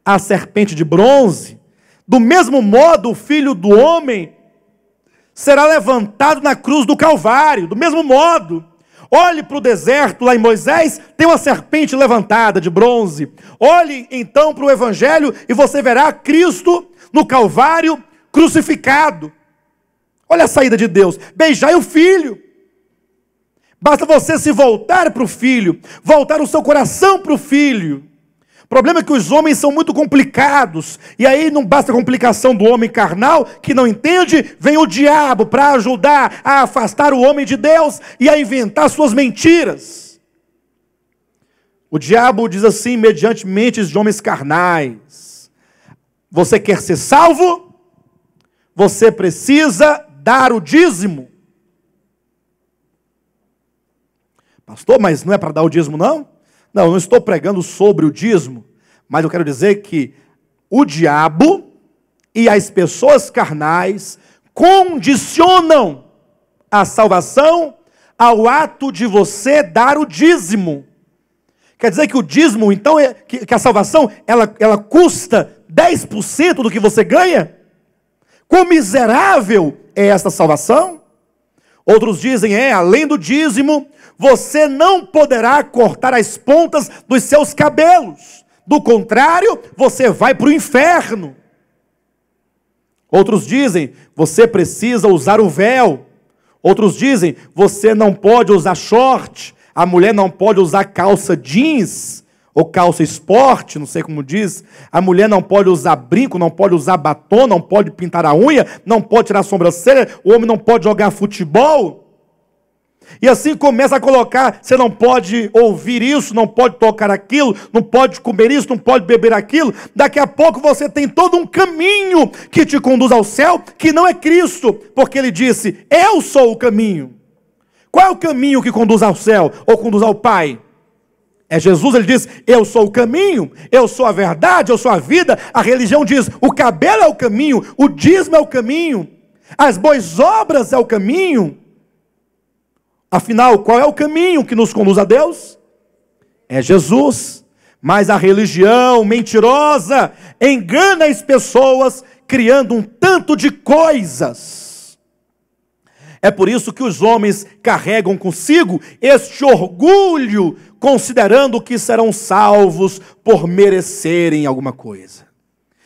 a serpente de bronze, do mesmo modo o Filho do Homem será levantado na cruz do Calvário, do mesmo modo. Olhe para o deserto, lá em Moisés, tem uma serpente levantada de bronze. Olhe então para o Evangelho e você verá Cristo no Calvário crucificado. Olha a saída de Deus, beijai o Filho. Basta você se voltar para o Filho, voltar o seu coração para o Filho. O problema é que os homens são muito complicados, e aí não basta a complicação do homem carnal, que não entende, vem o diabo para ajudar a afastar o homem de Deus e a inventar suas mentiras. O diabo diz assim, mediante mentes de homens carnais, você quer ser salvo? Você precisa dar o dízimo. Pastor, mas não é para dar o dízimo não? Não, eu não estou pregando sobre o dízimo, mas eu quero dizer que o diabo e as pessoas carnais condicionam a salvação ao ato de você dar o dízimo. Quer dizer que o dízimo, então, que a salvação, ela custa 10% do que você ganha? Quão miserável é esta salvação? Outros dizem, além do dízimo, você não poderá cortar as pontas dos seus cabelos. Do contrário, você vai para o inferno. Outros dizem, você precisa usar o véu. Outros dizem, você não pode usar short. A mulher não pode usar calça jeans ou calça esporte, não sei como diz. A mulher não pode usar brinco, não pode usar batom, não pode pintar a unha, não pode tirar a sobrancelha, o homem não pode jogar futebol. E assim começa a colocar, você não pode ouvir isso, não pode tocar aquilo, não pode comer isso, não pode beber aquilo. Daqui a pouco você tem todo um caminho que te conduz ao céu, que não é Cristo, porque ele disse, eu sou o caminho. Qual é o caminho que conduz ao céu, ou conduz ao Pai? É Jesus, ele diz, eu sou o caminho, eu sou a verdade, eu sou a vida. A religião diz, o cabelo é o caminho, o dízimo é o caminho, as boas obras é o caminho. Afinal, qual é o caminho que nos conduz a Deus? É Jesus. Mas a religião mentirosa engana as pessoas, criando um tanto de coisas. É por isso que os homens carregam consigo este orgulho, considerando que serão salvos por merecerem alguma coisa.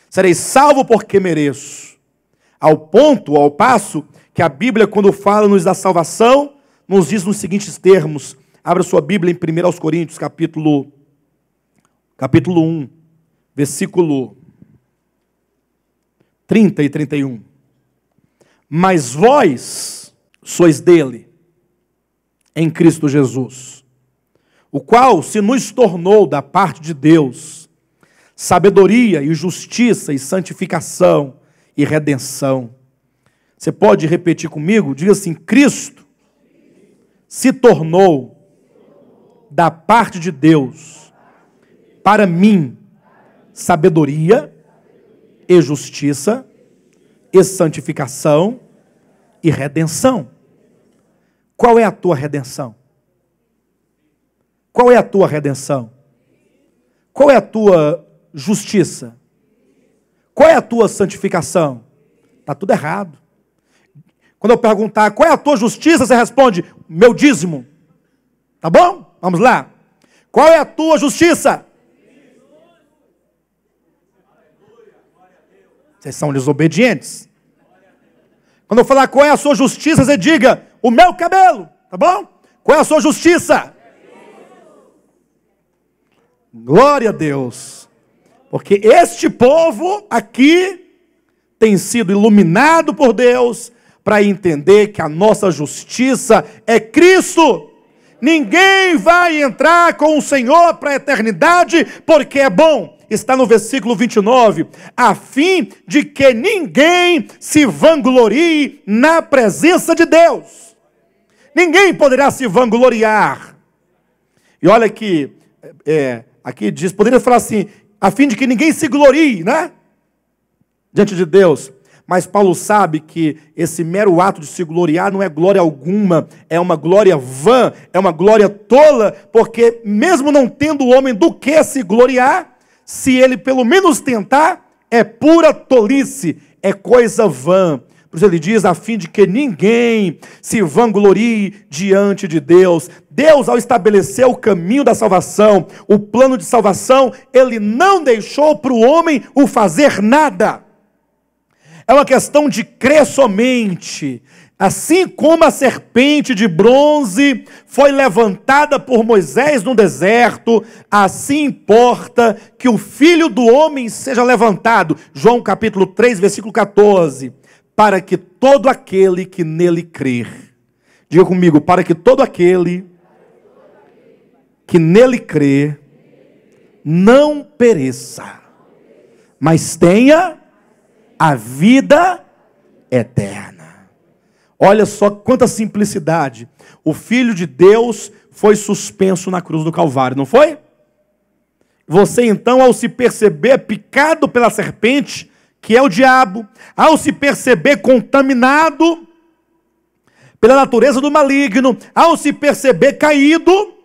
Serei salvo porque mereço. Ao passo que a Bíblia, quando fala-nos da salvação, nos diz nos seguintes termos. Abra sua Bíblia em 1 Coríntios, capítulo 1, versículo 30 e 31. Mas vós sois dele, em Cristo Jesus, o qual se nos tornou da parte de Deus sabedoria e justiça e santificação e redenção. Você pode repetir comigo? Diga assim, Cristo se tornou da parte de Deus para mim sabedoria e justiça e santificação e redenção. Qual é a tua redenção? Qual é a tua redenção? Qual é a tua justiça? Qual é a tua santificação? Está tudo errado. Quando eu perguntar qual é a tua justiça, você responde, meu dízimo. Tá bom? Vamos lá. Qual é a tua justiça? Vocês são desobedientes. Quando eu falar qual é a sua justiça, você diga, o meu cabelo. Tá bom? Qual é a sua justiça? Glória a Deus. Porque este povo aqui tem sido iluminado por Deus para entender que a nossa justiça é Cristo. Ninguém vai entrar com o Senhor para a eternidade porque é bom. Está no versículo 29. A fim de que ninguém se vanglorie na presença de Deus. Ninguém poderá se vangloriar. E olha que, aqui diz, poderia falar assim, a fim de que ninguém se glorie, né? Diante de Deus. Mas Paulo sabe que esse mero ato de se gloriar não é glória alguma, é uma glória vã, é uma glória tola, porque mesmo não tendo o homem do que se gloriar, se ele pelo menos tentar, é pura tolice, é coisa vã. Por isso ele diz, a fim de que ninguém se vanglorie diante de Deus. Deus, ao estabelecer o caminho da salvação, o plano de salvação, ele não deixou para o homem o fazer nada. É uma questão de crer somente. Assim como a serpente de bronze foi levantada por Moisés no deserto, assim importa que o Filho do Homem seja levantado. João capítulo 3, versículo 14. Para que todo aquele que nele crer. Diga comigo, para que todo aquele que nele crer não pereça, mas tenha a vida eterna. Olha só quanta simplicidade. O Filho de Deus foi suspenso na cruz do Calvário, não foi? Você então, ao se perceber picado pela serpente, que é o diabo, ao se perceber contaminado pela natureza do maligno, ao se perceber caído,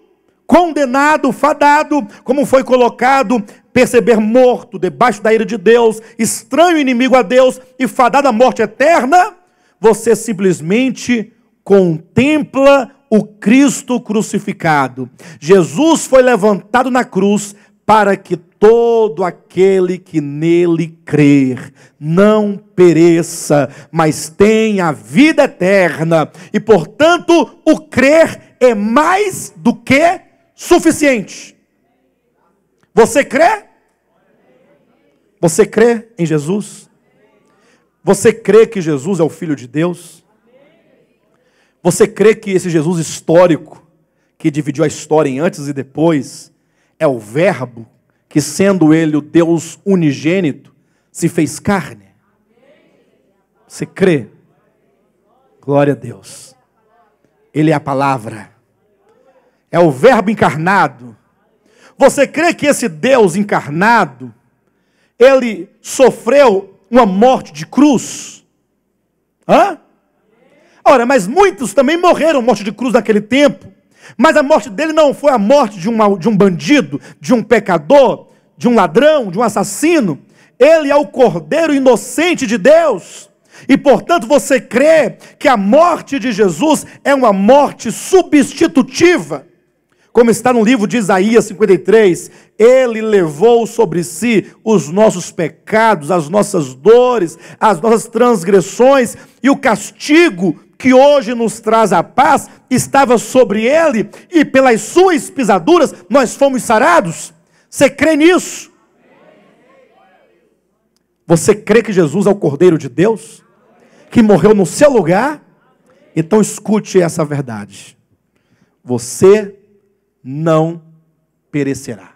condenado, fadado, como foi colocado, perceber morto debaixo da ira de Deus, estranho inimigo a Deus e fadado à morte eterna, você simplesmente contempla o Cristo crucificado. Jesus foi levantado na cruz para que todo aquele que nele crer não pereça, mas tenha a vida eterna. E, portanto, o crer é mais do que suficiente. Você crê? Você crê em Jesus? Você crê que Jesus é o Filho de Deus? Você crê que esse Jesus histórico, que dividiu a história em antes e depois, é o Verbo, que sendo ele o Deus unigênito, se fez carne? Você crê? Glória a Deus. Ele é a palavra. É o Verbo encarnado. Você crê que esse Deus encarnado, ele sofreu uma morte de cruz? Hã? Ora, mas muitos também morreram morte de cruz naquele tempo. Mas a morte dele não foi a morte de um bandido, de um pecador, de um ladrão, de um assassino. Ele é o Cordeiro inocente de Deus. E, portanto, você crê que a morte de Jesus é uma morte substitutiva. Como está no livro de Isaías 53, ele levou sobre si os nossos pecados, as nossas dores, as nossas transgressões, e o castigo que hoje nos traz a paz estava sobre ele, e pelas suas pisaduras nós fomos sarados. Você crê nisso? Você crê que Jesus é o Cordeiro de Deus, que morreu no seu lugar? Então escute essa verdade. Você não perecerá.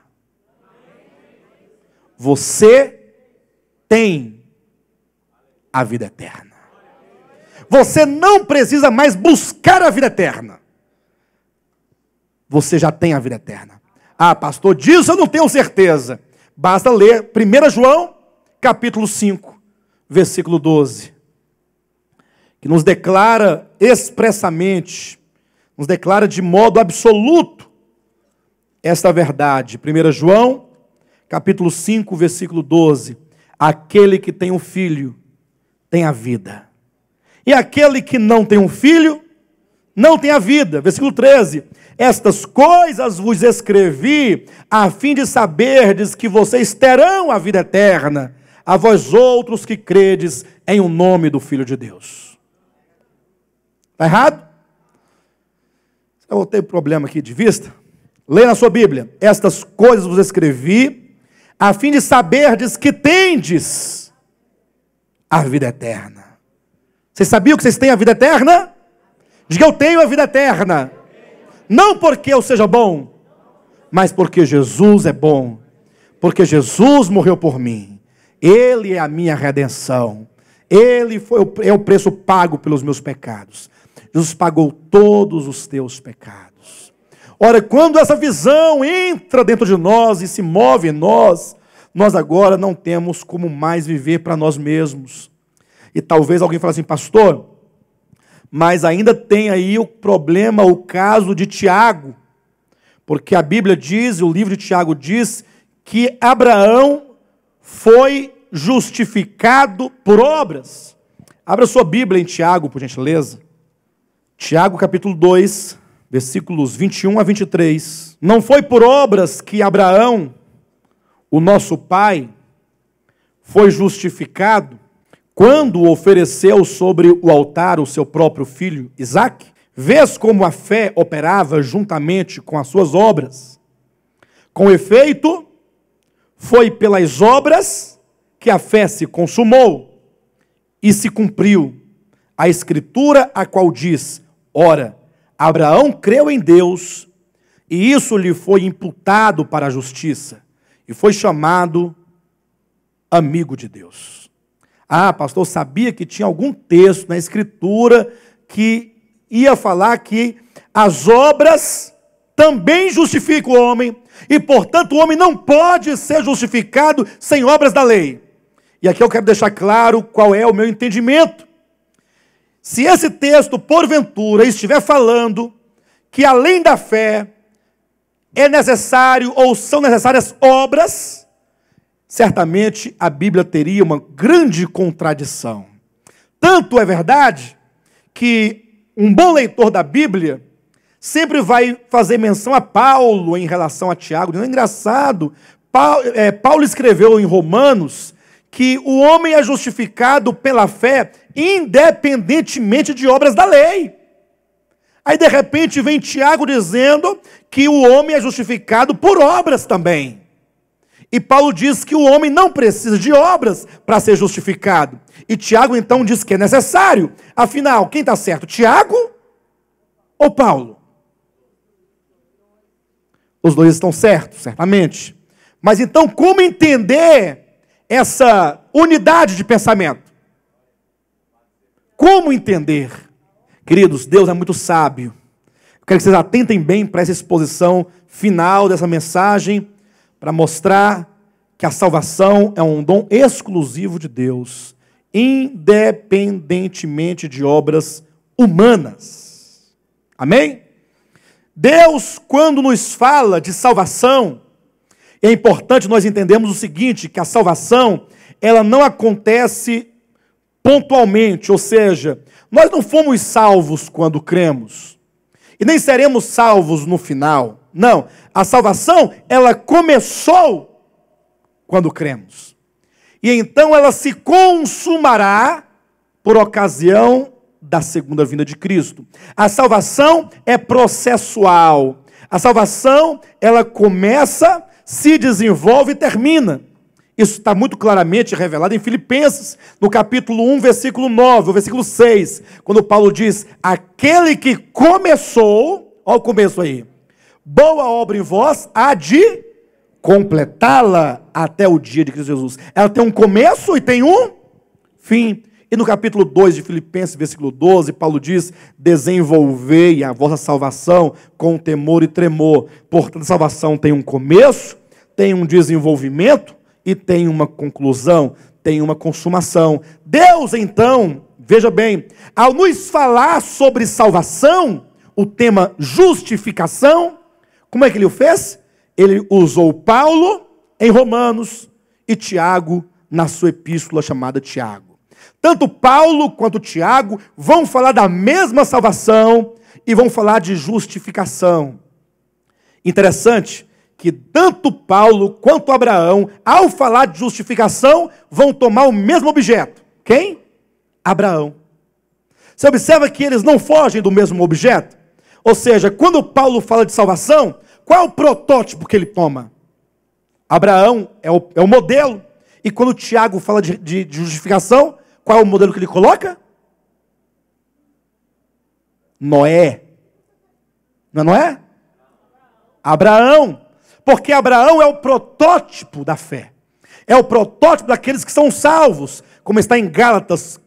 Você tem a vida eterna. Você não precisa mais buscar a vida eterna. Você já tem a vida eterna. Ah, pastor, disso eu não tenho certeza. Basta ler 1 João, capítulo 5, versículo 12. Que nos declara expressamente, nos declara de modo absoluto esta verdade. 1 João, capítulo 5, versículo 12. Aquele que tem um filho, tem a vida. E aquele que não tem um filho, não tem a vida. Versículo 13. Estas coisas vos escrevi, a fim de saberdes que vocês terão a vida eterna, a vós outros que credes em o nome do Filho de Deus. Está errado? Eu tenho problema aqui de vista. Leia na sua Bíblia. Estas coisas vos escrevi, a fim de saberdes que tendes a vida eterna. Vocês sabiam que vocês têm a vida eterna? Diga, eu tenho a vida eterna. Não porque eu seja bom, mas porque Jesus é bom. Porque Jesus morreu por mim. Ele é a minha redenção. Ele é o preço pago pelos meus pecados. Jesus pagou todos os teus pecados. Ora, quando essa visão entra dentro de nós e se move em nós, nós agora não temos como mais viver para nós mesmos. E talvez alguém fale assim, pastor, mas ainda tem aí o problema, o caso de Tiago. Porque a Bíblia diz, o livro de Tiago diz, que Abraão foi justificado por obras. Abra sua Bíblia em Tiago, por gentileza. Tiago capítulo 2, versículos 21 a 23. Não foi por obras que Abraão, o nosso pai, foi justificado quando ofereceu sobre o altar o seu próprio filho, Isaque? Vês como a fé operava juntamente com as suas obras? Com efeito, foi pelas obras que a fé se consumou e se cumpriu a escritura a qual diz, ora, Abraão creu em Deus e isso lhe foi imputado para a justiça e foi chamado amigo de Deus. Ah, pastor, sabia que tinha algum texto na escritura que ia falar que as obras também justificam o homem e, portanto, o homem não pode ser justificado sem obras da lei. E aqui eu quero deixar claro qual é o meu entendimento. Se esse texto, porventura, estiver falando que além da fé é necessário ou são necessárias obras, certamente a Bíblia teria uma grande contradição. Tanto é verdade que um bom leitor da Bíblia sempre vai fazer menção a Paulo em relação a Tiago. Não é engraçado? Paulo escreveu em Romanos que o homem é justificado pela fé independentemente de obras da lei. Aí de repente vem Tiago dizendo que o homem é justificado por obras também. E Paulo diz que o homem não precisa de obras para ser justificado. E Tiago então diz que é necessário. Afinal, quem está certo? Tiago ou Paulo? Os dois estão certos, certamente. Mas então como entender essa unidade de pensamento? Como entender? Queridos, Deus é muito sábio. Eu quero que vocês atentem bem para essa exposição final dessa mensagem, para mostrar que a salvação é um dom exclusivo de Deus, independentemente de obras humanas. Amém? Deus, quando nos fala de salvação, é importante nós entendermos o seguinte, que a salvação, ela não acontece pontualmente, ou seja, nós não fomos salvos quando cremos, e nem seremos salvos no final. Não, a salvação, ela começou quando cremos. E então ela se consumará por ocasião da segunda vinda de Cristo. A salvação é processual. A salvação, ela começa, se desenvolve e termina. Isso está muito claramente revelado em Filipenses, no capítulo 1, versículo 9, o versículo 6, quando Paulo diz, aquele que começou, olha o começo aí, boa obra em vós, há de completá-la até o dia de Cristo Jesus. Ela tem um começo e tem um fim. E no capítulo 2 de Filipenses, versículo 12, Paulo diz, desenvolvei a vossa salvação com temor e tremor. Portanto, a salvação tem um começo, tem um desenvolvimento e tem uma conclusão, tem uma consumação. Deus, então, veja bem, ao nos falar sobre salvação, o tema justificação, como é que ele o fez? Ele usou Paulo em Romanos e Tiago na sua epístola chamada Tiago. Tanto Paulo quanto Tiago vão falar da mesma salvação e vão falar de justificação. Interessante que tanto Paulo quanto Abraão, ao falar de justificação, vão tomar o mesmo objeto. Quem? Abraão. Você observa que eles não fogem do mesmo objeto? Ou seja, quando Paulo fala de salvação, qual é o protótipo que ele toma? Abraão é o modelo. E quando Tiago fala de justificação, qual é o modelo que ele coloca? Noé. Não é? Abraão. Porque Abraão é o protótipo da fé. É o protótipo daqueles que são salvos. Como está em Gálatas,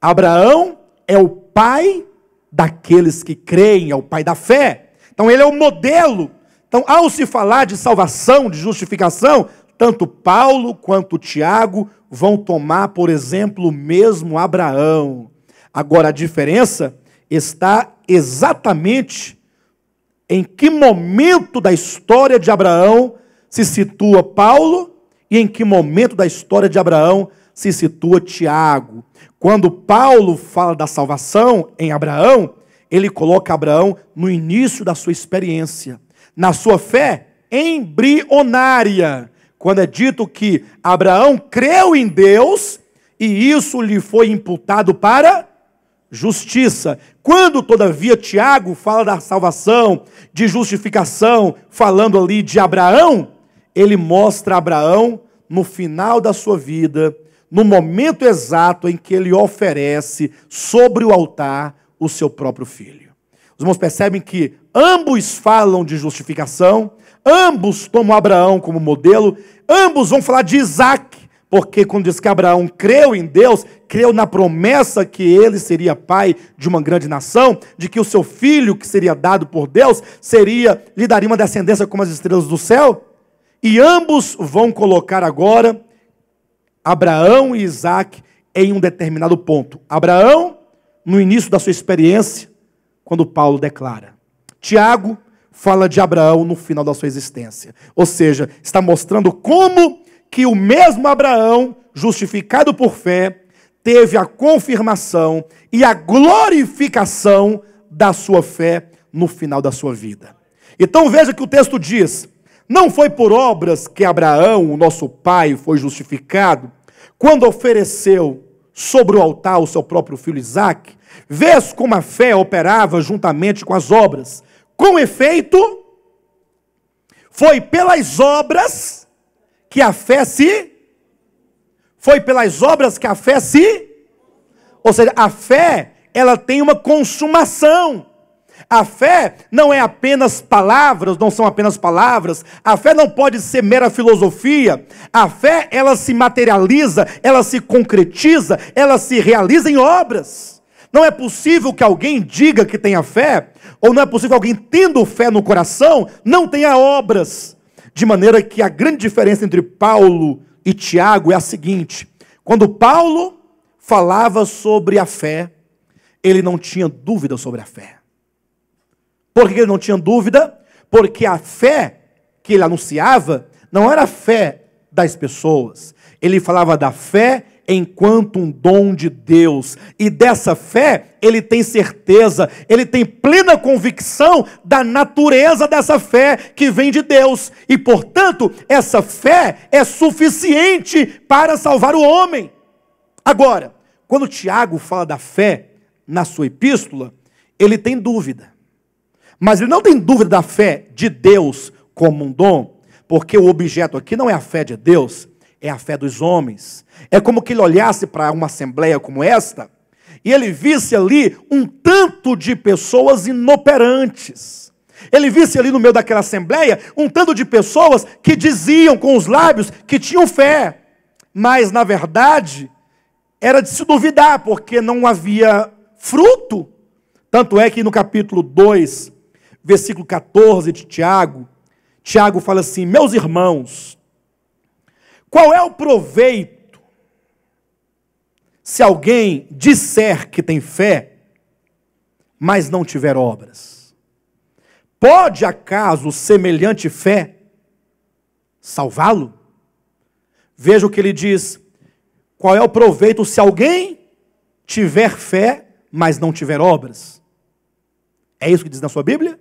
Abraão é o pai daqueles que creem, é o pai da fé. Então ele é o modelo. Então, ao se falar de salvação, de justificação, tanto Paulo quanto Tiago vão tomar, por exemplo, o mesmo Abraão. Agora, a diferença está exatamente em que momento da história de Abraão se situa Paulo e em que momento da história de Abraão se situa Tiago. Quando Paulo fala da salvação em Abraão, ele coloca Abraão no início da sua experiência, na sua fé embrionária, quando é dito que Abraão creu em Deus e isso lhe foi imputado para justiça. Quando, todavia, Tiago fala da salvação, de justificação, falando ali de Abraão, ele mostra Abraão no final da sua vida, no momento exato em que ele oferece sobre o altar o seu próprio filho. Os irmãos percebem que ambos falam de justificação, ambos tomam Abraão como modelo, ambos vão falar de Isaac, porque quando diz que Abraão creu em Deus, creu na promessa que ele seria pai de uma grande nação, de que o seu filho, que seria dado por Deus, lhe daria uma descendência como as estrelas do céu. E ambos vão colocar agora Abraão e Isaac em um determinado ponto. Abraão, no início da sua experiência, quando Paulo declara. Tiago fala de Abraão no final da sua existência. Ou seja, está mostrando como que o mesmo Abraão, justificado por fé, teve a confirmação e a glorificação da sua fé no final da sua vida. Então veja que o texto diz: não foi por obras que Abraão, o nosso pai, foi justificado, quando ofereceu sobre o altar o seu próprio filho Isaque. Vês como a fé operava juntamente com as obras. Com efeito, foi pelas obras que a fé se... Ou seja, a fé, ela tem uma consumação. A fé não é apenas palavras, não são apenas palavras. A fé não pode ser mera filosofia. A fé, ela se materializa, ela se concretiza, ela se realiza em obras. Não é possível que alguém diga que tenha fé, ou não é possível que alguém tendo fé no coração, não tenha obras. De maneira que a grande diferença entre Paulo e Tiago é a seguinte: quando Paulo falava sobre a fé, ele não tinha dúvida sobre a fé. Por que ele não tinha dúvida? Porque a fé que ele anunciava não era a fé das pessoas. Ele falava da fé enquanto um dom de Deus. E dessa fé, ele tem certeza, ele tem plena convicção da natureza dessa fé que vem de Deus. E, portanto, essa fé é suficiente para salvar o homem. Agora, quando Tiago fala da fé na sua epístola, ele tem dúvida. Mas ele não tem dúvida da fé de Deus como um dom, porque o objeto aqui não é a fé de Deus, é a fé dos homens. É como que ele olhasse para uma assembleia como esta, e ele visse ali um tanto de pessoas inoperantes. Ele visse ali no meio daquela assembleia um tanto de pessoas que diziam com os lábios que tinham fé, mas na verdade era de se duvidar, porque não havia fruto. Tanto é que no capítulo 2, versículo 14 de Tiago, Tiago fala assim: meus irmãos, qual é o proveito se alguém disser que tem fé, mas não tiver obras? Pode acaso semelhante fé salvá-lo? Veja o que ele diz: qual é o proveito se alguém tiver fé, mas não tiver obras? É isso que diz na sua Bíblia?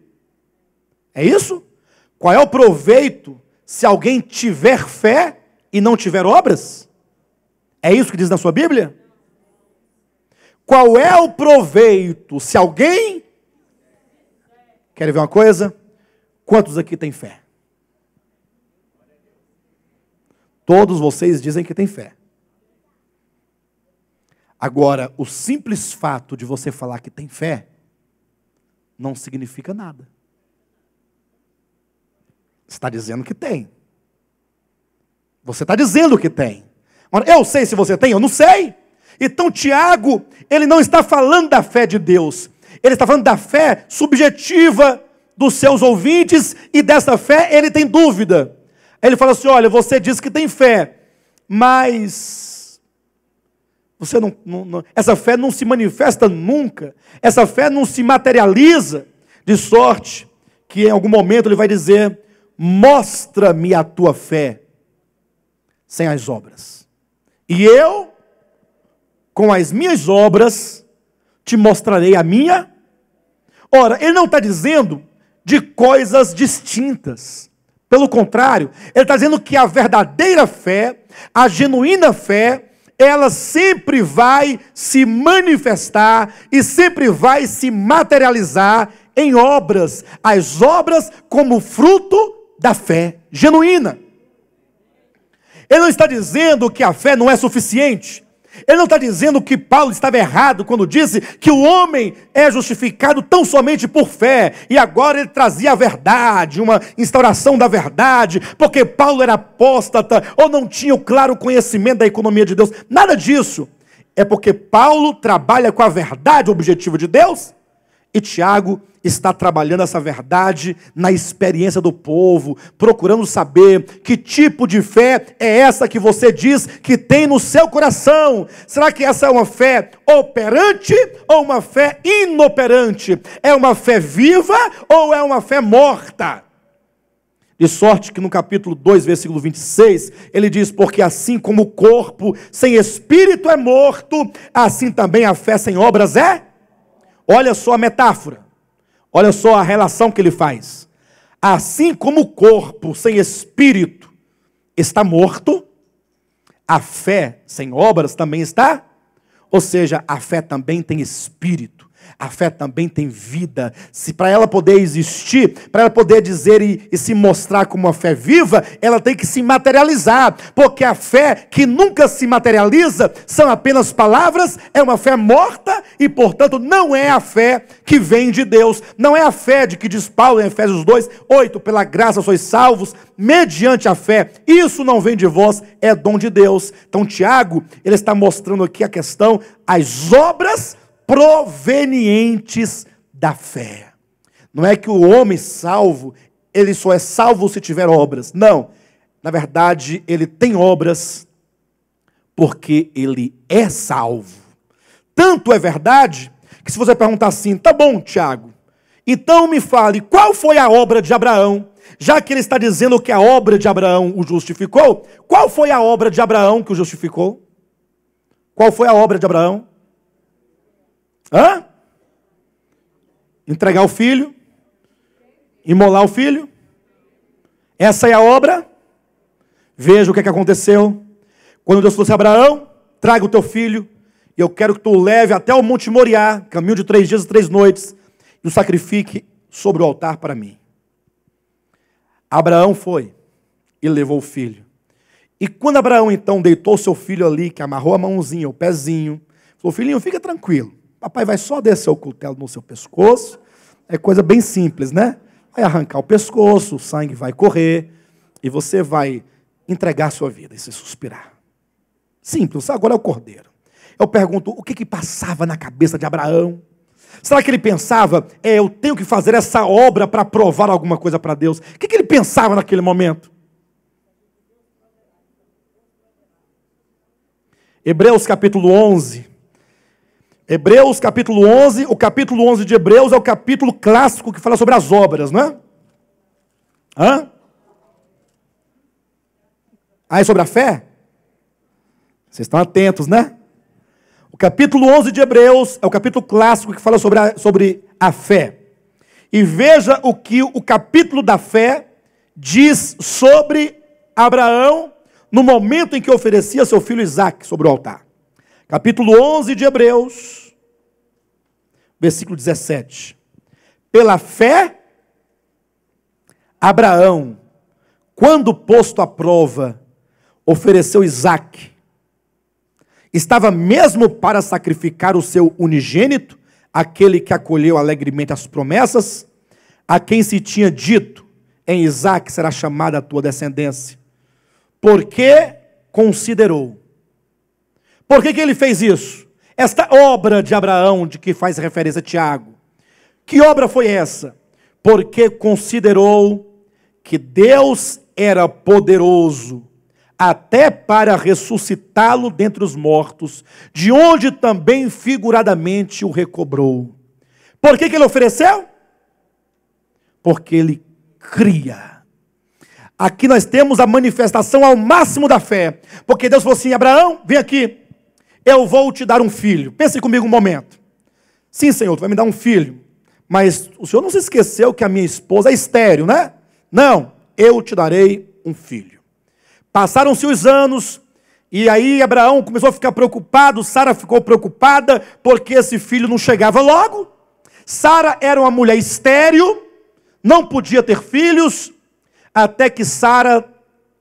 É isso? Qual é o proveito se alguém tiver fé e não tiver obras? É isso que diz na sua Bíblia? Qual é o proveito se alguém... Querem ver uma coisa? Quantos aqui têm fé? Todos vocês dizem que têm fé. Agora, o simples fato de você falar que tem fé não significa nada. Está dizendo que tem. Você está dizendo que tem. Agora, eu sei se você tem, eu não sei. Então Tiago, ele não está falando da fé de Deus. Ele está falando da fé subjetiva dos seus ouvintes, e dessa fé ele tem dúvida. Ele fala assim, olha, você diz que tem fé, mas você essa fé não se manifesta nunca. Essa fé não se materializa, de sorte que em algum momento ele vai dizer, mostra-me a tua fé sem as obras. E eu, com as minhas obras, te mostrarei a minha. Ora, ele não está dizendo de coisas distintas. Pelo contrário, ele está dizendo que a verdadeira fé, a genuína fé, ela sempre vai se manifestar e sempre vai se materializar em obras. As obras como fruto da fé genuína. Ele não está dizendo que a fé não é suficiente. Ele não está dizendo que Paulo estava errado quando disse que o homem é justificado tão somente por fé. E agora ele trazia a verdade, uma instauração da verdade, porque Paulo era apóstata ou não tinha o claro conhecimento da economia de Deus. Nada disso. É porque Paulo trabalha com a verdade objetiva de Deus e Tiago está trabalhando essa verdade na experiência do povo, procurando saber que tipo de fé é essa que você diz que tem no seu coração. Será que essa é uma fé operante ou uma fé inoperante? É uma fé viva ou é uma fé morta? De sorte que no capítulo 2, versículo 26, ele diz, porque assim como o corpo sem espírito é morto, assim também a fé sem obras é? Olha só a metáfora. Olha só a relação que ele faz. Assim como o corpo sem espírito está morto, a fé sem obras também está. Ou seja, a fé também tem espírito. A fé também tem vida. Se para ela poder existir, para ela poder dizer e se mostrar como uma fé viva, ela tem que se materializar. Porque a fé que nunca se materializa são apenas palavras, é uma fé morta e, portanto, não é a fé que vem de Deus. Não é a fé de que diz Paulo em Efésios 2, 8, pela graça sois salvos, mediante a fé. Isso não vem de vós, é dom de Deus. Então, Tiago, ele está mostrando aqui a questão, as obras provenientes da fé. Não é que o homem salvo, ele só é salvo se tiver obras. Não. Na verdade, ele tem obras porque ele é salvo. Tanto é verdade que se você perguntar assim, tá bom, Tiago, então me fale, qual foi a obra de Abraão? Já que ele está dizendo que a obra de Abraão o justificou, qual foi a obra de Abraão que o justificou? Qual foi a obra de Abraão? Entregar o filho, imolar o filho. Essa é a obra. Veja o que aconteceu. Quando Deus falou assim, Abraão, traga o teu filho, e eu quero que tu o leve até o Monte Moriá, caminho de 3 dias e 3 noites, e o sacrifique sobre o altar para mim. Abraão foi e levou o filho. E quando Abraão então deitou seu filho ali, que amarrou a mãozinha, o pezinho, falou, filhinho, fica tranquilo. Papai vai só descer o cutelo no seu pescoço. É coisa bem simples, né? Vai arrancar o pescoço, o sangue vai correr, e você vai entregar a sua vida e se suspirar. Simples, agora é o cordeiro. Eu pergunto, o que passava na cabeça de Abraão? Será que ele pensava, eu tenho que fazer essa obra para provar alguma coisa para Deus? O que ele pensava naquele momento? Hebreus capítulo 11. Hebreus capítulo 11, o capítulo 11 de Hebreus é o capítulo clássico que fala sobre as obras, não é? É sobre a fé? Vocês estão atentos, né? O capítulo 11 de Hebreus é o capítulo clássico que fala sobre a fé. E veja o que o capítulo da fé diz sobre Abraão no momento em que oferecia seu filho Isaque sobre o altar. Capítulo 11 de Hebreus, versículo 17. Pela fé, Abraão, quando posto à prova, ofereceu Isaque. Estava mesmo para sacrificar o seu unigênito, aquele que acolheu alegremente as promessas, a quem se tinha dito, em Isaque será chamada a tua descendência. Porque considerou. Por que ele fez isso? Esta obra de Abraão, de que faz referência Tiago. Que obra foi essa? Porque considerou que Deus era poderoso até para ressuscitá-lo dentre os mortos, de onde também figuradamente o recobrou. Por que ele ofereceu? Porque ele cria. Aqui nós temos a manifestação ao máximo da fé. Porque Deus falou assim: Abraão, vem aqui, eu vou te dar um filho. Pense comigo um momento. Sim, Senhor, tu vai me dar um filho. Mas o Senhor não se esqueceu que a minha esposa é estéril, né? Não, eu te darei um filho. Passaram-se os anos, e aí Abraão começou a ficar preocupado, Sara ficou preocupada, porque esse filho não chegava logo. Sara era uma mulher estéril, não podia ter filhos, até que Sara,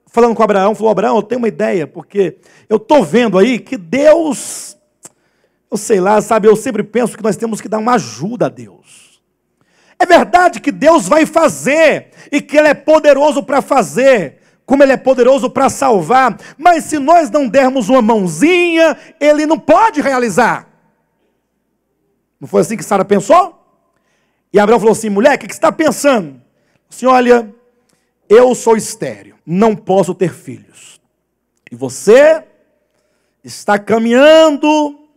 falando com Abraão, falou: Abraão, eu tenho uma ideia, porque eu estou vendo aí que Deus, eu sei lá, sabe, eu sempre penso que nós temos que dar uma ajuda a Deus. É verdade que Deus vai fazer, e que Ele é poderoso para fazer, como Ele é poderoso para salvar, mas se nós não dermos uma mãozinha, Ele não pode realizar. Não foi assim que Sara pensou? E Abraão falou assim: mulher, o que você está pensando? Assim, olha, eu sou estéril, não posso ter filhos. E você está caminhando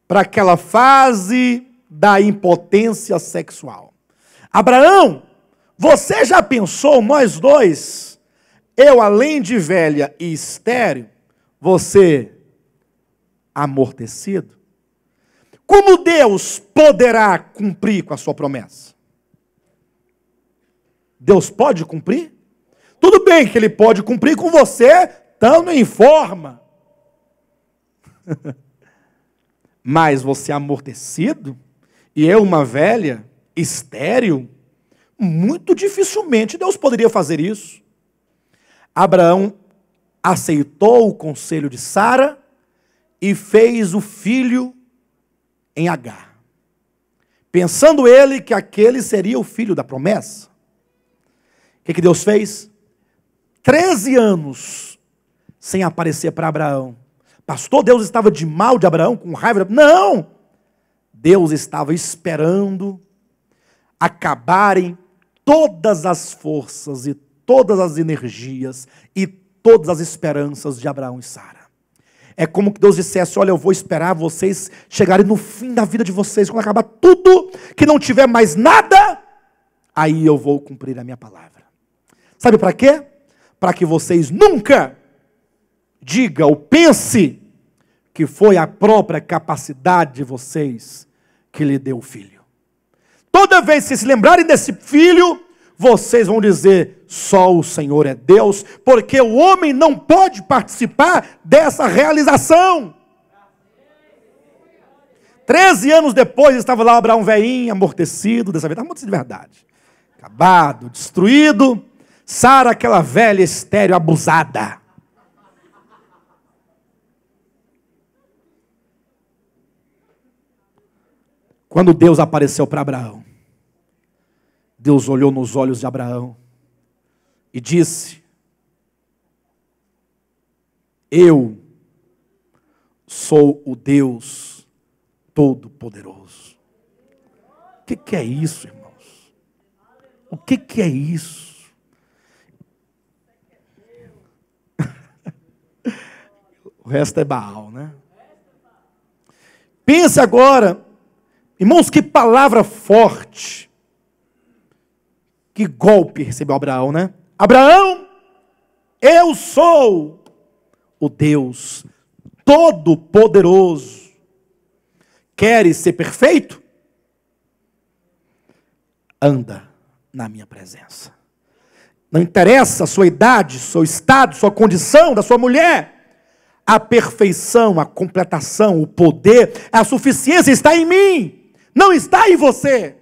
para aquela fase da impotência sexual. Abraão, você já pensou, nós dois, eu além de velha e estéril, você amortecido? Como Deus poderá cumprir com a sua promessa? Deus pode cumprir? Tudo bem que Ele pode cumprir com você, estando em forma. Mas você amortecido, e eu uma velha, estéril, muito dificilmente Deus poderia fazer isso. Abraão aceitou o conselho de Sara e fez o filho em Agar, pensando ele que aquele seria o filho da promessa. O que Deus fez? 13 anos sem aparecer para Abraão. Pastor, Deus estava de mal de Abraão, com raiva? Não! Deus estava esperando acabarem todas as forças e todas as energias e todas as esperanças de Abraão e Sara. É como que Deus dissesse: olha, eu vou esperar vocês chegarem no fim da vida de vocês, quando acabar tudo, que não tiver mais nada, aí eu vou cumprir a minha palavra. Sabe para quê? Para que vocês nunca diga ou pense que foi a própria capacidade de vocês que lhe deu o filho. Toda vez que vocês se lembrarem desse filho, vocês vão dizer: só o Senhor é Deus, porque o homem não pode participar dessa realização. 13 anos depois, estava lá Abraão velhinho, amortecido, dessa vez amortecido de verdade, acabado, destruído. Sara, aquela velha estéril, abusada. Quando Deus apareceu para Abraão, Deus olhou nos olhos de Abraão e disse: eu sou o Deus Todo-Poderoso. O que é isso, irmãos? O que é isso? O resto é Baal, né? Pense agora, irmãos, que palavra forte. Que golpe recebeu Abraão, né? Abraão, eu sou o Deus Todo-Poderoso. Queres ser perfeito? Anda na minha presença. Não interessa a sua idade, seu estado, sua condição, da sua mulher. A perfeição, a completação, o poder, a suficiência está em mim, não está em você.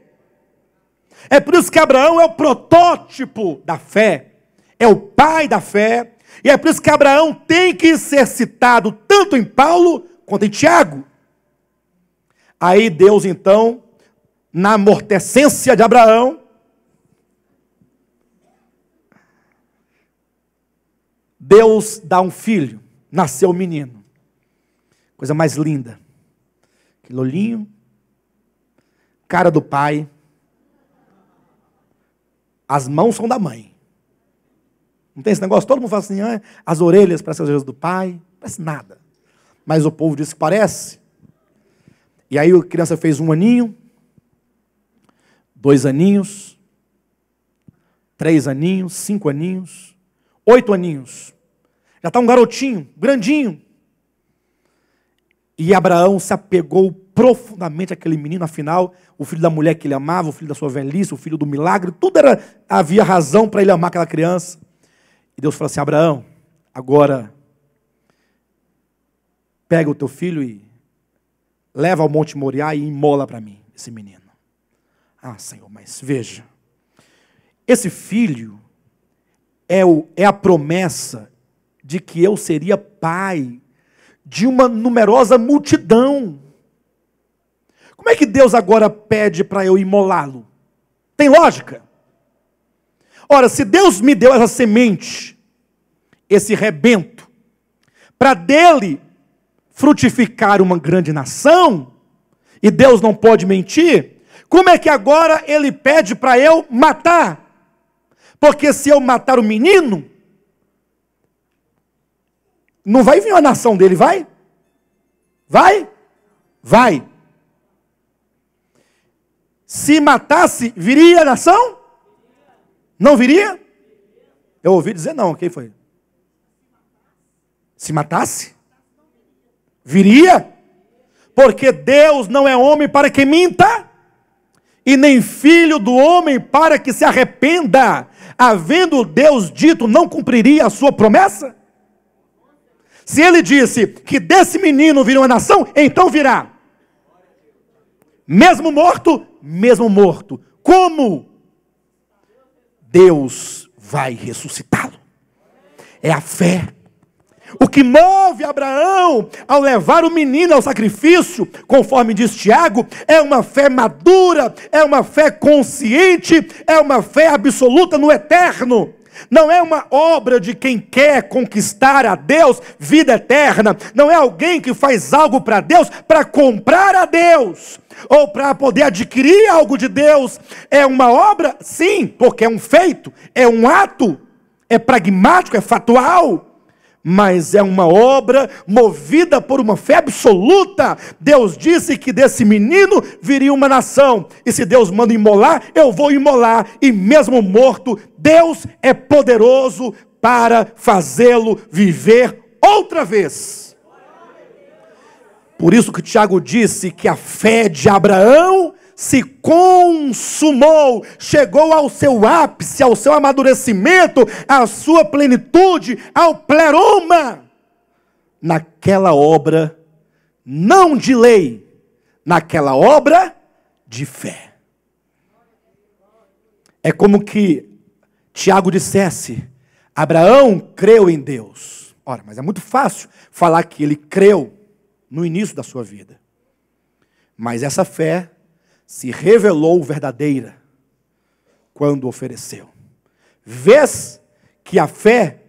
É por isso que Abraão é o protótipo da fé, é o pai da fé, e é por isso que Abraão tem que ser citado tanto em Paulo quanto em Tiago. Aí Deus então, na amortecência de Abraão, Deus dá um filho, nasceu um menino. Coisa mais linda. Aquele olhinho, cara do pai. As mãos são da mãe. Não tem esse negócio? Todo mundo fala assim, as orelhas parecem as orelhas do pai. Não parece nada. Mas o povo diz que parece. E aí a criança fez 1 aninho, 2 aninhos, 3 aninhos, 5 aninhos, 8 aninhos. Já está um garotinho, grandinho. E Abraão se apegou profundamente àquele menino, afinal, o filho da mulher que ele amava, o filho da sua velhice, o filho do milagre, havia razão para ele amar aquela criança. E Deus falou assim, Abraão, agora pega o teu filho e leva ao Monte Moriá e imola para mim, esse menino. Ah, Senhor, mas veja, esse filho é a promessa de que eu seria pai de uma numerosa multidão. Como é que Deus agora pede para eu imolá-lo? Tem lógica? Ora, se Deus me deu essa semente, esse rebento, para dele frutificar uma grande nação, e Deus não pode mentir, como é que agora ele pede para eu matar? Porque se eu matar o menino, não vai vir a nação dele, vai? Vai? Vai. Se matasse, viria a nação? Não viria? Eu ouvi dizer não, quem foi? Se matasse? Viria? Porque Deus não é homem para que minta, e nem filho do homem para que se arrependa. Havendo Deus dito, não cumpriria a sua promessa? Se ele disse que desse menino viria uma nação, então virá. Mesmo morto, mesmo morto. Como? Deus vai ressuscitá-lo. É a fé. O que move Abraão ao levar o menino ao sacrifício, conforme diz Tiago, é uma fé madura, é uma fé consciente, é uma fé absoluta no eterno. Não é uma obra de quem quer conquistar a Deus vida eterna. Não é alguém que faz algo para Deus para comprar a Deus, ou para poder adquirir algo de Deus. É uma obra, sim, porque é um feito, é um ato, é pragmático, é factual. Mas é uma obra movida por uma fé absoluta. Deus disse que desse menino viria uma nação. E se Deus manda imolar, eu vou imolar. E mesmo morto, Deus é poderoso para fazê-lo viver outra vez. Por isso que Tiago disse que a fé de Abraão se consumou, chegou ao seu ápice, ao seu amadurecimento, à sua plenitude, ao pleroma, naquela obra, não de lei, naquela obra de fé. É como que Tiago dissesse, Abraão creu em Deus. Ora, mas é muito fácil falar que ele creu no início da sua vida. Mas essa fé se revelou verdadeira quando ofereceu. Vês que a fé,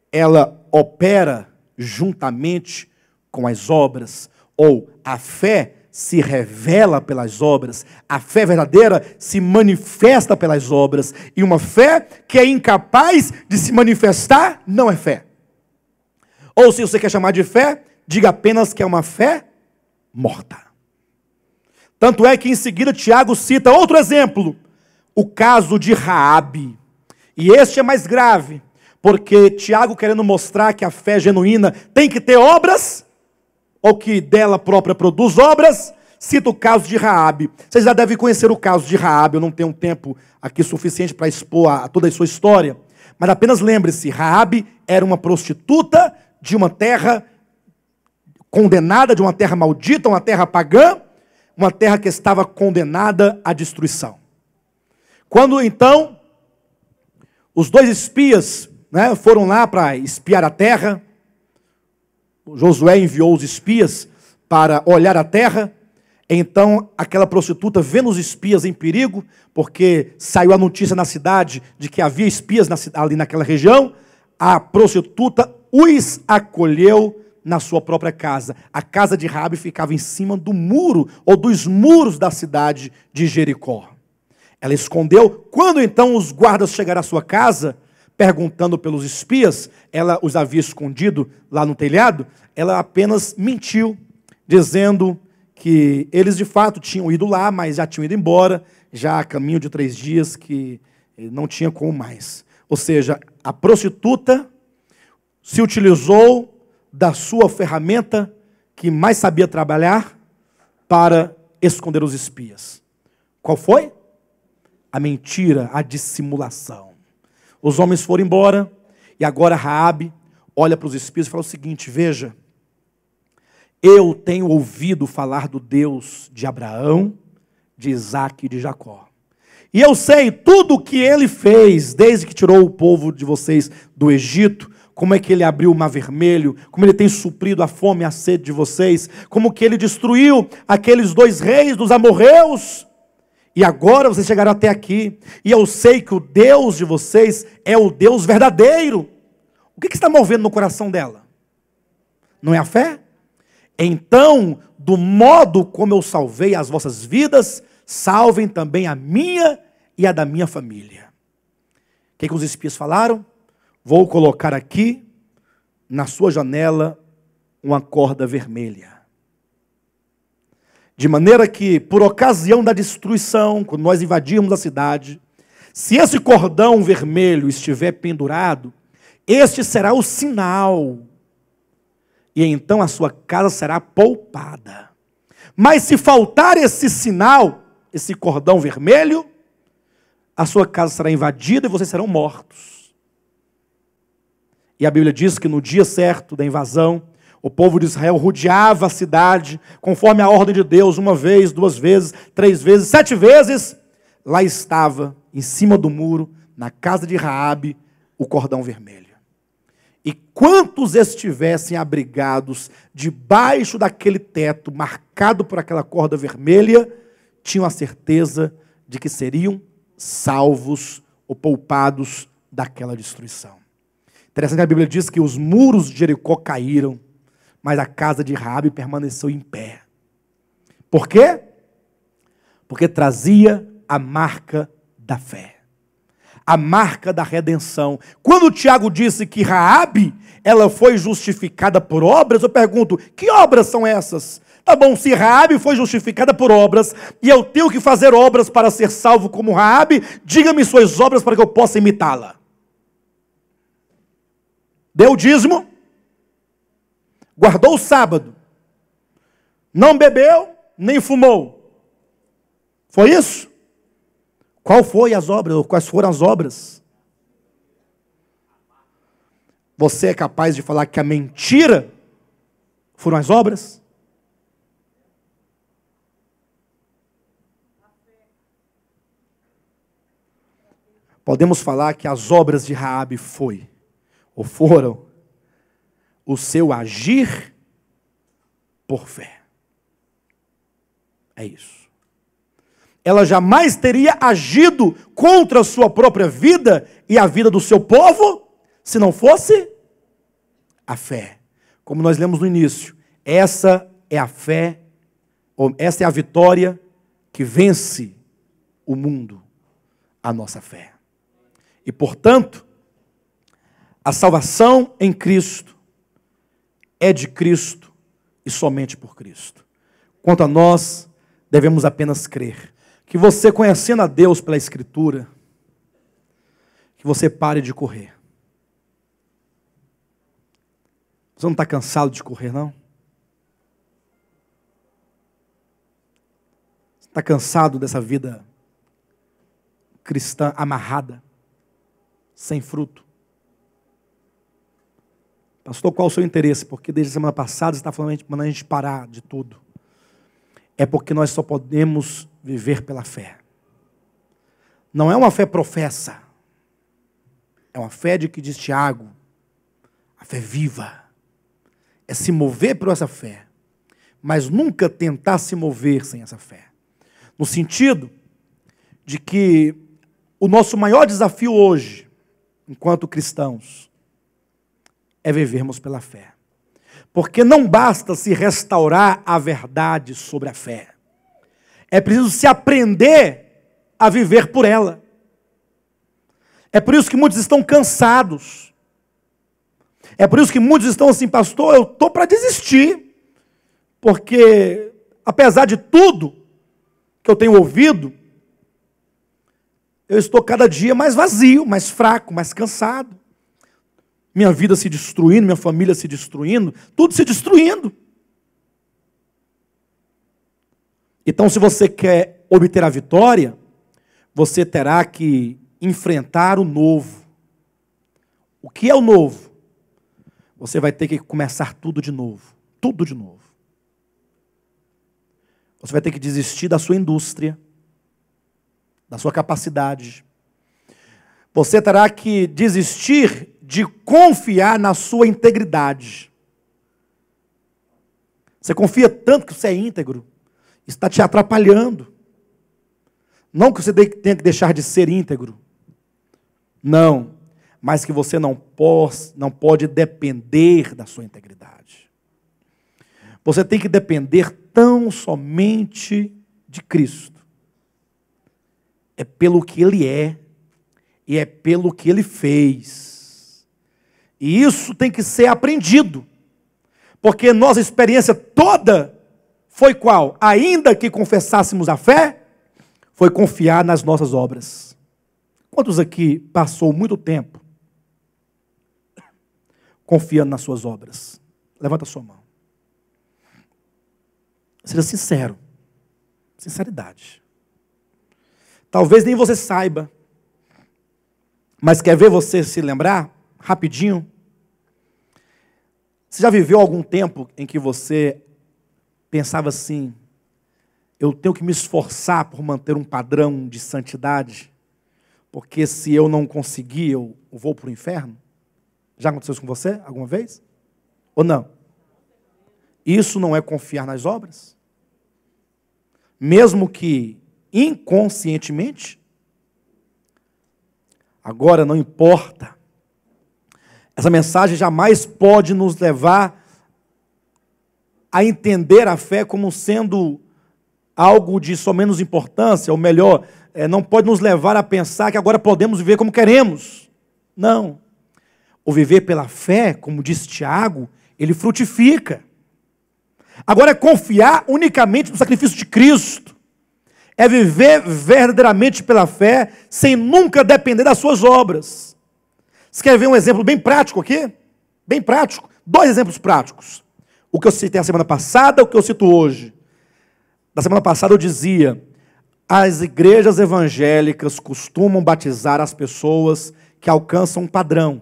ela opera juntamente com as obras, ou a fé se revela pelas obras, a fé verdadeira se manifesta pelas obras, e uma fé que é incapaz de se manifestar, não é fé. Ou se você quer chamar de fé, diga apenas que é uma fé morta. Tanto é que em seguida Tiago cita outro exemplo, o caso de Raabe. E este é mais grave, porque Tiago, querendo mostrar que a fé genuína tem que ter obras, ou que dela própria produz obras, cita o caso de Raabe. Vocês já devem conhecer o caso de Raabe, eu não tenho tempo aqui suficiente para expor toda a sua história, mas apenas lembre-se, Raabe era uma prostituta de uma terra condenada, de uma terra maldita, uma terra pagã, uma terra que estava condenada à destruição. Quando então os 2 espias, foram lá para espiar a terra, Josué enviou os espias para olhar a terra. Então aquela prostituta, vendo os espias em perigo, porque saiu a notícia na cidade de que havia espias ali naquela região, a prostituta os acolheu na sua própria casa. A casa de Raabe ficava em cima do muro, ou dos muros da cidade de Jericó. Ela escondeu. Quando então os guardas chegaram à sua casa, perguntando pelos espias, ela os havia escondido lá no telhado, ela apenas mentiu, dizendo que eles de fato tinham ido lá, mas já tinham ido embora, já a caminho de 3 dias, que não tinha como mais. Ou seja, a prostituta se utilizou da sua ferramenta que mais sabia trabalhar para esconder os espias. Qual foi? A mentira, a dissimulação. Os homens foram embora e agora Raabe olha para os espias e fala o seguinte: veja, eu tenho ouvido falar do Deus de Abraão, de Isaque e de Jacó. E eu sei tudo o que ele fez desde que tirou o povo de vocês do Egito, como é que ele abriu o Mar Vermelho, como ele tem suprido a fome e a sede de vocês, como que ele destruiu aqueles 2 reis dos amorreus. E agora vocês chegaram até aqui, e eu sei que o Deus de vocês é o Deus verdadeiro. O que está movendo no coração dela? Não é a fé? Então, do modo como eu salvei as vossas vidas, salvem também a minha e a da minha família. O que os espias falaram? Vou colocar aqui, na sua janela, uma corda vermelha. De maneira que, por ocasião da destruição, quando nós invadirmos a cidade, se esse cordão vermelho estiver pendurado, este será o sinal. E então a sua casa será poupada. Mas se faltar esse sinal, esse cordão vermelho, a sua casa será invadida e vocês serão mortos. E a Bíblia diz que no dia certo da invasão, o povo de Israel rodeava a cidade, conforme a ordem de Deus, 1 vez, 2 vezes, 3 vezes, 7 vezes. Lá estava, em cima do muro, na casa de Raabe, o cordão vermelho. E quantos estivessem abrigados debaixo daquele teto, marcado por aquela corda vermelha, tinham a certeza de que seriam salvos ou poupados daquela destruição. Interessante que a Bíblia diz que os muros de Jericó caíram, mas a casa de Raabe permaneceu em pé. Por quê? Porque trazia a marca da fé, a marca da redenção. Quando o Tiago disse que Raabe, ela foi justificada por obras, eu pergunto, que obras são essas? Tá bom, se Raabe foi justificada por obras, e eu tenho que fazer obras para ser salvo como Raabe, diga-me suas obras para que eu possa imitá-la. Deu o dízimo, guardou o sábado, não bebeu, nem fumou. Foi isso? Qual foi as obras, ou quais foram as obras? Você é capaz de falar que a mentira foram as obras? Podemos falar que as obras de Raabe foram o seu agir por fé. É isso. Ela jamais teria agido contra a sua própria vida e a vida do seu povo se não fosse a fé. Como nós lemos no início, essa é a fé, ou essa é a vitória que vence o mundo, a nossa fé. E portanto, a salvação em Cristo é de Cristo e somente por Cristo. Quanto a nós, devemos apenas crer que você, conhecendo a Deus pela Escritura, que você pare de correr. Você não está cansado de correr, não? Você está cansado dessa vida cristã amarrada, sem fruto? Pastor, qual o seu interesse? Porque desde a semana passada você está falando, mandando a gente parar de tudo. É porque nós só podemos viver pela fé. Não é uma fé professa. É uma fé de que diz Tiago, a fé viva. É se mover por essa fé, mas nunca tentar se mover sem essa fé. No sentido de que o nosso maior desafio hoje, enquanto cristãos, é vivermos pela fé. Porque não basta se restaurar a verdade sobre a fé. É preciso se aprender a viver por ela. É por isso que muitos estão cansados. É por isso que muitos estão assim, pastor, eu estou para desistir. Porque, apesar de tudo que eu tenho ouvido, eu estou cada dia mais vazio, mais fraco, mais cansado. Minha vida se destruindo, minha família se destruindo, tudo se destruindo. Então, se você quer obter a vitória, você terá que enfrentar o novo. O que é o novo? Você vai ter que começar tudo de novo. Tudo de novo. Você vai ter que desistir da sua indústria, da sua capacidade. Você terá que desistir de confiar na sua integridade. Você confia tanto que você é íntegro, está te atrapalhando. Não que você tenha que deixar de ser íntegro. Não, mas que você não pode depender da sua integridade. Você tem que depender tão somente de Cristo. É pelo que Ele é, e é pelo que Ele fez. E isso tem que ser aprendido, porque nossa experiência toda foi qual? Ainda que confessássemos a fé, foi confiar nas nossas obras. Quantos aqui passou muito tempo confiando nas suas obras? Levanta a sua mão. Seja sincero. Sinceridade. Talvez nem você saiba, mas quer ver você se lembrar? Rapidinho. Você já viveu algum tempo em que você pensava assim, eu tenho que me esforçar por manter um padrão de santidade, porque se eu não conseguir, eu vou para o inferno? Já aconteceu isso com você alguma vez? Ou não? Isso não é confiar nas obras? Mesmo que inconscientemente? Agora, não importa. Essa mensagem jamais pode nos levar a entender a fé como sendo algo de só menos importância, ou melhor, não pode nos levar a pensar que agora podemos viver como queremos. Não. O viver pela fé, como disse Tiago, ele frutifica. Agora é confiar unicamente no sacrifício de Cristo. É viver verdadeiramente pela fé, sem nunca depender das suas obras. Você quer ver um exemplo bem prático aqui? Bem prático. 2 exemplos práticos. O que eu citei a semana passada, o que eu cito hoje. Da semana passada eu dizia, as igrejas evangélicas costumam batizar as pessoas que alcançam um padrão.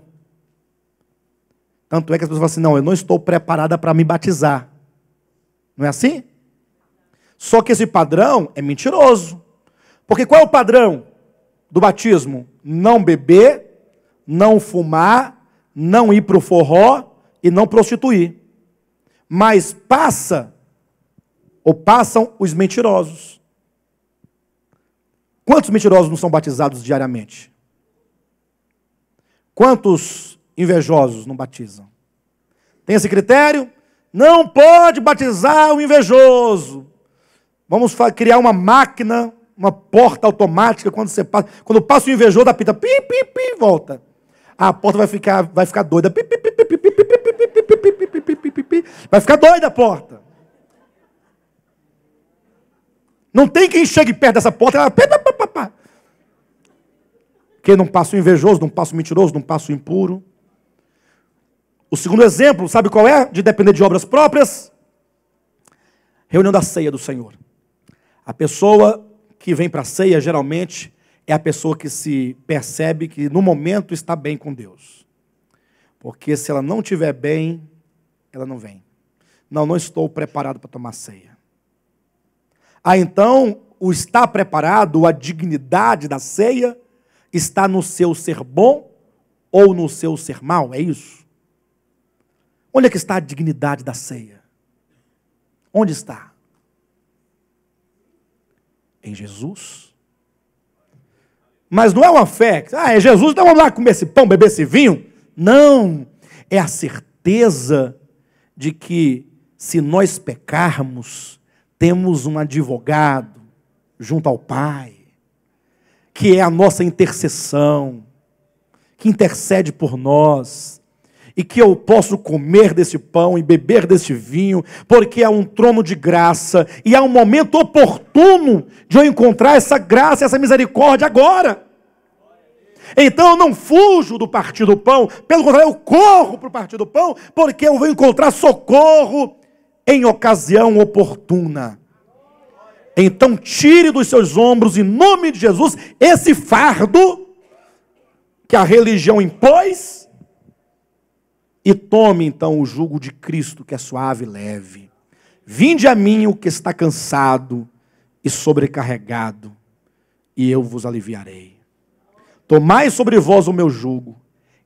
Tanto é que as pessoas falam assim, não, eu não estou preparada para me batizar. Não é assim? Só que esse padrão é mentiroso. Porque qual é o padrão do batismo? Não beber, não fumar, não ir para o forró e não prostituir. Mas passam os mentirosos. Quantos mentirosos não são batizados diariamente? Quantos invejosos não batizam? Tem esse critério? Não pode batizar o invejoso. Vamos criar uma máquina, uma porta automática, quando passa o invejoso, da pita, pi, pi, pi, volta. A porta vai ficar doida. Pi, pi, pi, pi, pi, pi, pi, pi, pi, pi, pi, pi, pi, pi, pi. Vai ficar doida a porta. Não tem quem chegue perto dessa porta. Ela... Porque não passa o invejoso, não passa o mentiroso, não passa o impuro. O segundo exemplo, sabe qual é? De depender de obras próprias? Reunião da ceia do Senhor. A pessoa que vem para a ceia, geralmente, é a pessoa que se percebe que no momento está bem com Deus. Porque se ela não estiver bem, ela não vem. Não estou preparado para tomar ceia. Então, o estar preparado, a dignidade da ceia, está no seu ser bom ou no seu ser mal, é isso? Onde é que está a dignidade da ceia? Onde está? Em Jesus. Mas não é uma fé, é Jesus, então vamos lá comer esse pão, beber esse vinho. Não, é a certeza de que, se nós pecarmos, temos um advogado junto ao Pai, que é a nossa intercessão, que intercede por nós, e que eu posso comer desse pão e beber desse vinho, porque há um trono de graça, e há um momento oportuno de eu encontrar essa graça, essa misericórdia agora. Então eu não fujo do partir do pão, pelo contrário, eu corro para o partir do pão, porque eu vou encontrar socorro em ocasião oportuna. Então tire dos seus ombros, em nome de Jesus, esse fardo que a religião impôs, e tome então o jugo de Cristo, que é suave e leve. Vinde a mim o que está cansado e sobrecarregado, e eu vos aliviarei. Tomai sobre vós o meu jugo,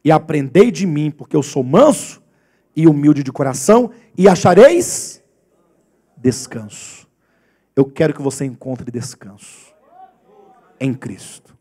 e aprendei de mim, porque eu sou manso e humilde de coração, e achareis descanso. Eu quero que você encontre descanso em Cristo.